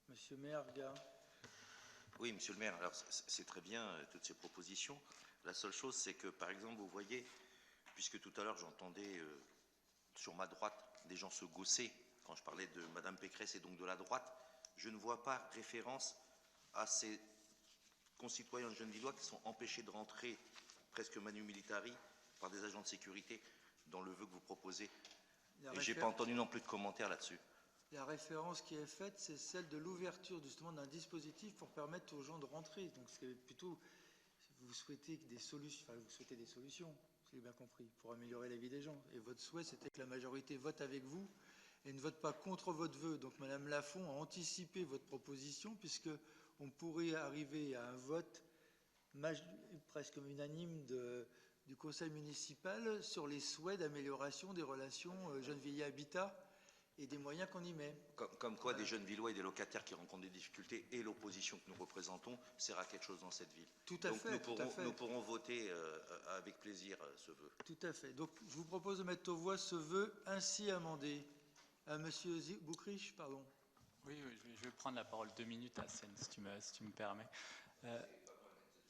Monsieur Merga. Oui, monsieur le maire, alors c'est très bien toutes ces propositions. La seule chose, c'est que, par exemple, vous voyez, puisque tout à l'heure j'entendais sur ma droite des gens se gausser quand je parlais de Madame Pécresse et donc de la droite, je ne vois pas référence à ces concitoyens gennevillois qui sont empêchés de rentrer presque manu militari par des agents de sécurité dans le vœu que vous proposez. Et je n'ai pas entendu non plus de commentaires là-dessus. La référence qui est faite, c'est celle de l'ouverture justement d'un dispositif pour permettre aux gens de rentrer. Donc c'est plutôt, vous souhaitez des solutions, enfin vous souhaitez des solutions, si j'ai bien compris, pour améliorer la vie des gens. Et votre souhait, c'était que la majorité vote avec vous et ne vote pas contre votre vœu. Donc Madame Lafont a anticipé votre proposition puisque on pourrait arriver à un vote presque unanime du conseil municipal sur les souhaits d'amélioration des relations Gennevilliers Habitat et des moyens qu'on y met. Comme quoi, des Gennevillois et des locataires qui rencontrent des difficultés et l'opposition que nous représentons sert à quelque chose dans cette ville. Tout à fait. Nous pourrons voter avec plaisir ce vœu. Tout à fait. Donc, je vous propose de mettre aux voix ce vœu ainsi amendé. Monsieur Boucriche, pardon. Oui, je vais prendre la parole 2 minutes à Seine, si tu me permets.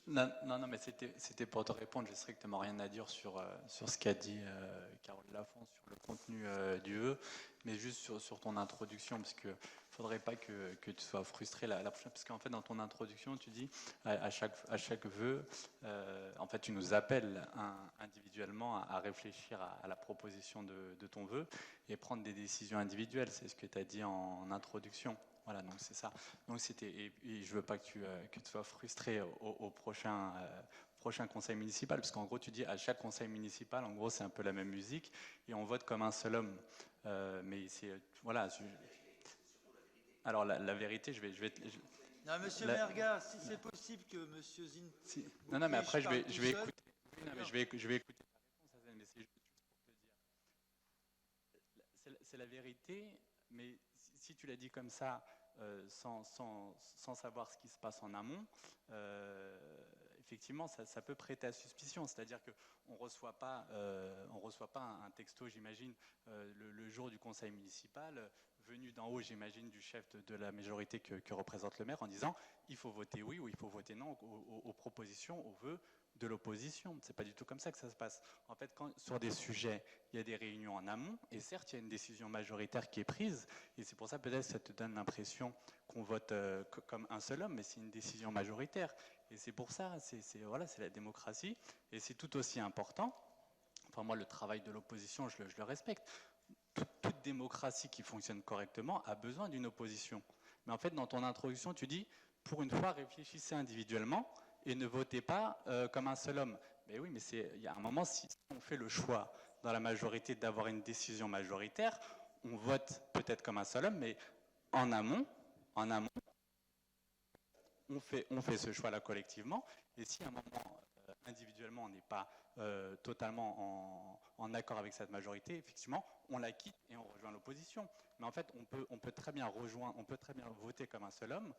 Non, mais c'était pour te répondre. J'ai strictement rien à dire sur ce qu'a dit Carole Lafont sur le contenu du vœu, mais juste sur ton introduction, parce que faudrait pas que tu sois frustré la prochaine, parce qu'en fait dans ton introduction tu dis à chaque vœu, en fait tu nous appelles individuellement à réfléchir à la proposition de ton vœu et prendre des décisions individuelles. C'est ce que tu as dit en introduction. Voilà, donc c'est ça. Donc et je veux pas que tu sois frustré au prochain conseil municipal, parce qu'en gros tu dis à chaque conseil municipal, en gros c'est un peu la même musique et on vote comme un seul homme. Mais c'est voilà. Alors la vérité, je vais non, monsieur Merga, si c'est possible que monsieur Zin. Non, mais après je vais écouter. Non, mais je vais écouter ta réponse, mais c'est juste pour te dire. C'est la vérité, mais si tu l'as dit comme ça, sans savoir ce qui se passe en amont, effectivement, ça peut prêter à suspicion. C'est-à-dire qu'on ne reçoit pas un texto, j'imagine, le jour du conseil municipal, venu d'en haut, j'imagine, du chef de la majorité que représente le maire, en disant il faut voter oui ou il faut voter non aux propositions, aux vœux de l'opposition. C'est pas du tout comme ça que ça se passe. En fait, sur des sujets, il y a des réunions en amont, et certes, il y a une décision majoritaire qui est prise, et c'est pour ça peut-être ça te donne l'impression qu'on vote comme un seul homme, mais c'est une décision majoritaire. Et c'est pour ça, c'est la démocratie, et c'est tout aussi important. Enfin, moi, le travail de l'opposition, je le respecte. Toute démocratie qui fonctionne correctement a besoin d'une opposition. Mais en fait, dans ton introduction, tu dis, pour une fois, réfléchissez individuellement et ne votez pas comme un seul homme. Mais oui, mais il y a un moment, si on fait le choix dans la majorité d'avoir une décision majoritaire, on vote peut-être comme un seul homme, mais en amont, on fait ce choix-là collectivement. Et si à un moment, individuellement, on n'est pas totalement en accord avec cette majorité, effectivement, on la quitte et on rejoint l'opposition. Mais en fait, on peut très bien voter comme un seul homme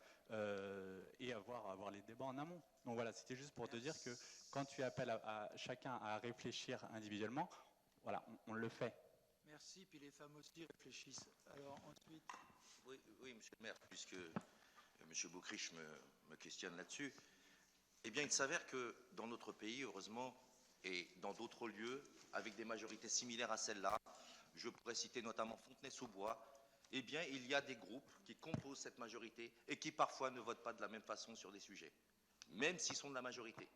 et avoir les débats en amont. Donc voilà, c'était juste pour te dire que quand tu appelles à chacun à réfléchir individuellement, voilà, on le fait. Merci, puis les femmes aussi réfléchissent. Alors ensuite... Oui, monsieur le maire, puisque monsieur Boucriche me questionne là-dessus, eh bien, il s'avère que dans notre pays, heureusement, et dans d'autres lieux, avec des majorités similaires à celle-là, je pourrais citer notamment Fontenay-sous-Bois, eh bien, il y a des groupes qui composent cette majorité et qui parfois ne votent pas de la même façon sur des sujets, même s'ils sont de la majorité.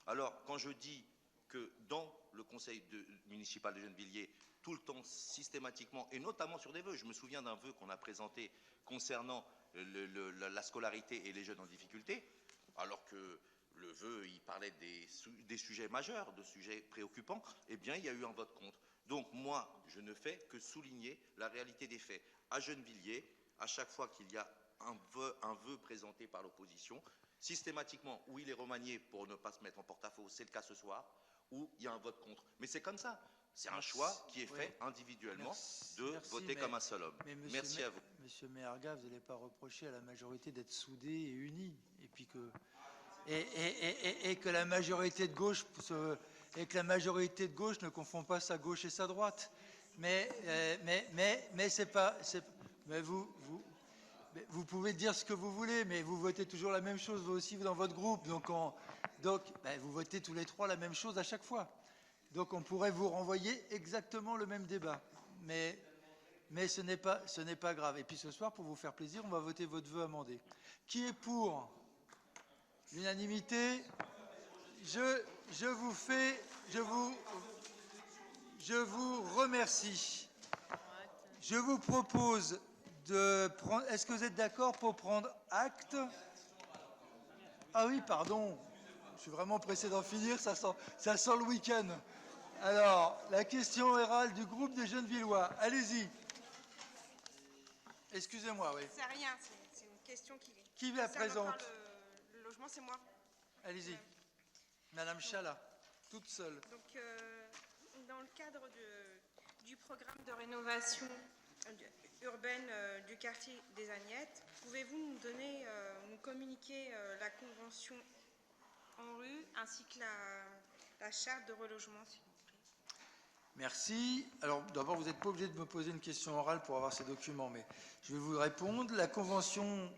Alors, quand je dis que dans le conseil municipal de Gennevilliers, tout le temps, systématiquement, et notamment sur des vœux, je me souviens d'un vœu qu'on a présenté concernant la scolarité et les jeunes en difficulté, alors que le vœu, il parlait des sujets majeurs, de sujets préoccupants, eh bien, il y a eu un vote contre. Donc, moi, je ne fais que souligner la réalité des faits. À Gennevilliers, à chaque fois qu'il y a un vœu présenté par l'opposition, systématiquement, où il est remanié pour ne pas se mettre en porte-à-faux, c'est le cas ce soir, où il y a un vote contre. Mais c'est comme ça. C'est un choix qui est fait individuellement de voter comme un seul homme. Merci à vous. Monsieur Merga, vous n'allez pas reprocher à la majorité d'être soudée et unie. Et puis que la majorité de gauche ne confond pas sa gauche et sa droite. Mais c'est pas. Mais vous pouvez dire ce que vous voulez, mais vous votez toujours la même chose, vous aussi, dans votre groupe. Donc vous votez tous les trois la même chose à chaque fois. Donc on pourrait vous renvoyer exactement le même débat. Mais ce n'est pas grave. Et puis ce soir, pour vous faire plaisir, on va voter votre vœu amendé. Qui est pour l'unanimité? Je vous remercie. Je vous propose de prendre... Est-ce que vous êtes d'accord pour prendre acte? Ah oui, pardon. Je suis vraiment pressé d'en finir, ça sent le week-end. Alors, la question orale du groupe des Gennevillois. Allez-y. Excusez-moi, oui. C'est rien, c'est une question Qui la présente? Le logement, c'est moi. Allez-y. Madame Chala, toute seule. Donc, dans le cadre du programme de rénovation urbaine du quartier des Agnettes, pouvez-vous nous communiquer la convention en rue ainsi que la charte de relogement, s'il vous plaît? Merci. Alors, d'abord, vous n'êtes pas obligé de me poser une question orale pour avoir ces documents, mais je vais vous répondre. La convention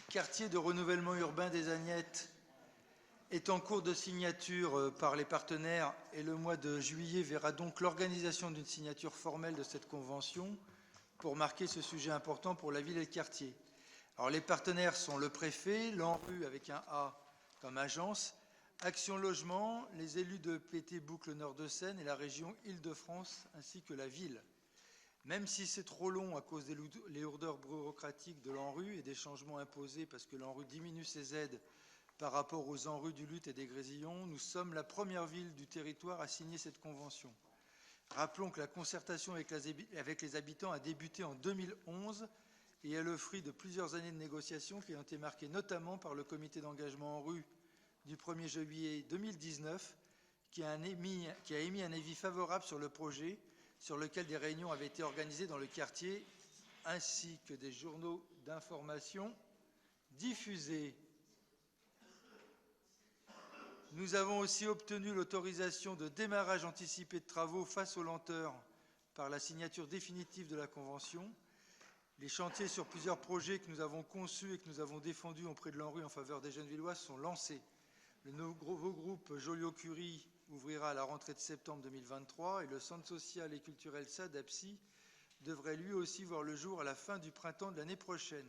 quartier de renouvellement urbain des Agnettes est en cours de signature par les partenaires et le mois de juillet verra donc l'organisation d'une signature formelle de cette convention pour marquer ce sujet important pour la ville et le quartier. Alors les partenaires sont le préfet, l'ANRU avec un A comme agence, Action Logement, les élus de PT Boucle Nord de Seine et la région Île-de-France ainsi que la ville. Même si c'est trop long à cause des lourdeurs bureaucratiques de l'ANRU et des changements imposés parce que l'ANRU diminue ses aides par rapport aux ANRU du Luth et des Grésillons, nous sommes la première ville du territoire à signer cette convention. Rappelons que la concertation avec les habitants a débuté en 2011 et est le fruit de plusieurs années de négociations qui ont été marquées notamment par le comité d'engagement ANRU du 1er juillet 2019 qui a émis un avis favorable sur le projet sur lequel des réunions avaient été organisées dans le quartier ainsi que des journaux d'information diffusés. Nous avons aussi obtenu l'autorisation de démarrage anticipé de travaux face aux lenteurs par la signature définitive de la Convention. Les chantiers sur plusieurs projets que nous avons conçus et que nous avons défendus auprès de l'ANRU en faveur des jeunes villois sont lancés. Le nouveau groupe Joliot-Curie ouvrira à la rentrée de septembre 2023 et le centre social et culturel SAD-APSI devrait lui aussi voir le jour à la fin du printemps de l'année prochaine.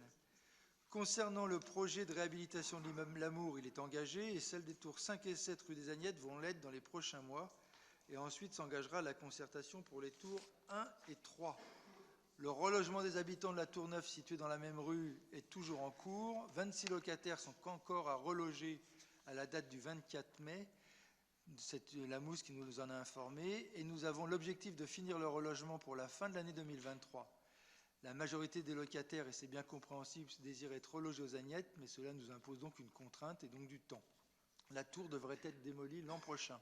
Concernant le projet de réhabilitation de l'immeuble L'Amour, il est engagé et celles des tours 5 et 7 rue des Agnettes vont l'être dans les prochains mois. Et ensuite s'engagera la concertation pour les tours 1 et 3. Le relogement des habitants de la tour 9 située dans la même rue est toujours en cours. 26 locataires sont encore à reloger à la date du 24 mai. C'est la Mousse qui nous en a informé. Et nous avons l'objectif de finir le relogement pour la fin de l'année 2023. La majorité des locataires, et c'est bien compréhensible, désirent être relogés aux Agnettes, mais cela nous impose donc une contrainte et donc du temps. La tour devrait être démolie l'an prochain.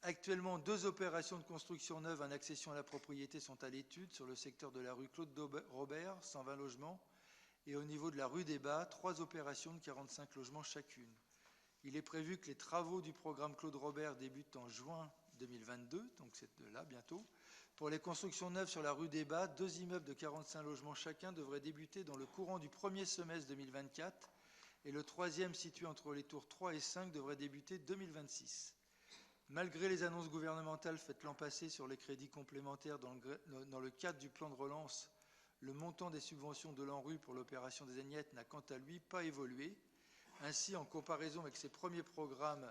Actuellement, 2 opérations de construction neuve en accession à la propriété sont à l'étude sur le secteur de la rue Claude Robert, 120 logements, et au niveau de la rue des Bas, 3 opérations de 45 logements chacune. Il est prévu que les travaux du programme Claude Robert débutent en juin 2022, donc c'est de là bientôt. Pour les constructions neuves sur la rue des Bas, 2 immeubles de 45 logements chacun devraient débuter dans le courant du premier semestre 2024 et le 3e situé entre les tours 3 et 5 devrait débuter 2026. Malgré les annonces gouvernementales faites l'an passé sur les crédits complémentaires dans le cadre du plan de relance, le montant des subventions de l'ANRU pour l'opération des Agnettes n'a quant à lui pas évolué. Ainsi, en comparaison avec ses premiers programmes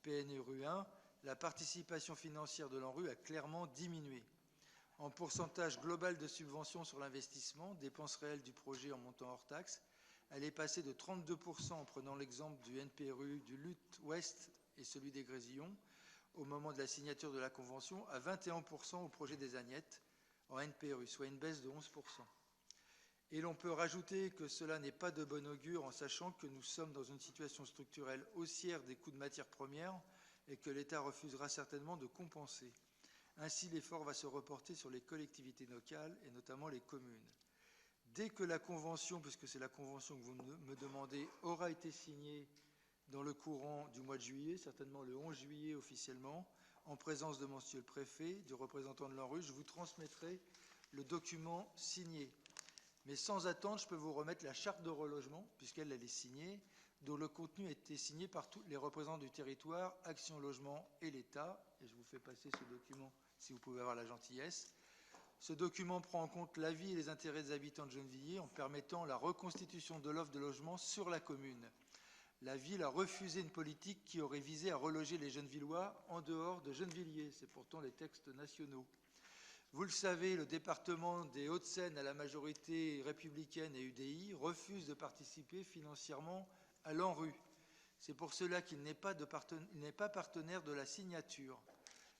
PNRU 1, la participation financière de l'ANRU a clairement diminué. En pourcentage global de subventions sur l'investissement, dépenses réelles du projet en montant hors taxe, elle est passée de 32% en prenant l'exemple du NPRU du Luth Ouest et celui des Grésillons au moment de la signature de la convention à 21% au projet des Agnettes en NPRU, soit une baisse de 11%. Et l'on peut rajouter que cela n'est pas de bon augure en sachant que nous sommes dans une situation structurelle haussière des coûts de matières premières et que l'État refusera certainement de compenser. Ainsi, l'effort va se reporter sur les collectivités locales et notamment les communes. Dès que la convention, puisque c'est la convention que vous me demandez, aura été signée dans le courant du mois de juillet, certainement le 11 juillet officiellement, en présence de monsieur le préfet, du représentant de l'ANRU, je vous transmettrai le document signé. Mais sans attendre, je peux vous remettre la charte de relogement, puisqu'elle est signée, dont le contenu a été signé par tous les représentants du territoire, Action Logement et l'État. Et je vous fais passer ce document, si vous pouvez avoir la gentillesse. Ce document prend en compte l'avis et les intérêts des habitants de Gennevilliers en permettant la reconstitution de l'offre de logement sur la commune. La ville a refusé une politique qui aurait visé à reloger les Gennevillois en dehors de Gennevilliers. C'est pourtant les textes nationaux. Vous le savez, le département des Hauts-de-Seine à la majorité républicaine et UDI refuse de participer financièrement à l'ANRU. C'est pour cela qu'il n'est pas partenaire de la signature.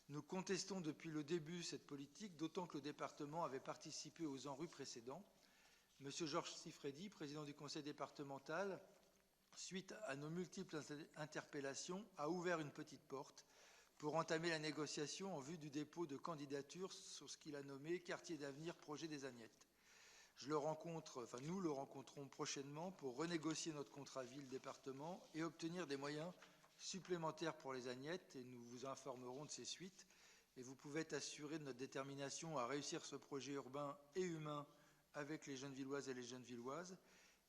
Nous contestons depuis le début cette politique, d'autant que le département avait participé aux ANRU précédents. Monsieur Georges Siffredi, président du conseil départemental, suite à nos multiples interpellations, a ouvert une petite porte pour entamer la négociation en vue du dépôt de candidature sur ce qu'il a nommé Quartier d'avenir Projet des Agnettes. Nous le rencontrons prochainement pour renégocier notre contrat ville-département et obtenir des moyens supplémentaires pour les Agnettes, et nous vous informerons de ces suites. Et vous pouvez être assuré de notre détermination à réussir ce projet urbain et humain avec les Gennevilloises et les Gennevilloises.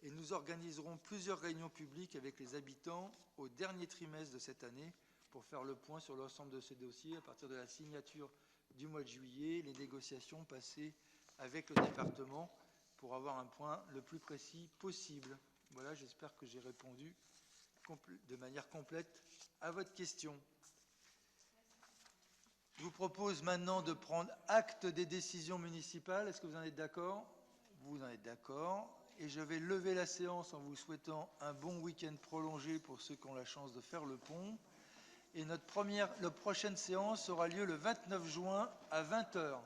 et nous organiserons plusieurs réunions publiques avec les habitants au dernier trimestre de cette année pour faire le point sur l'ensemble de ces dossiers à partir de la signature du mois de juillet, les négociations passées avec le département pour avoir un point le plus précis possible. Voilà, j'espère que j'ai répondu de manière complète à votre question. Je vous propose maintenant de prendre acte des décisions municipales. Est-ce que vous en êtes d'accord? Vous en êtes d'accord. Et je vais lever la séance en vous souhaitant un bon week-end prolongé pour ceux qui ont la chance de faire le pont. Et notre prochaine séance aura lieu le 29 juin à 20 h.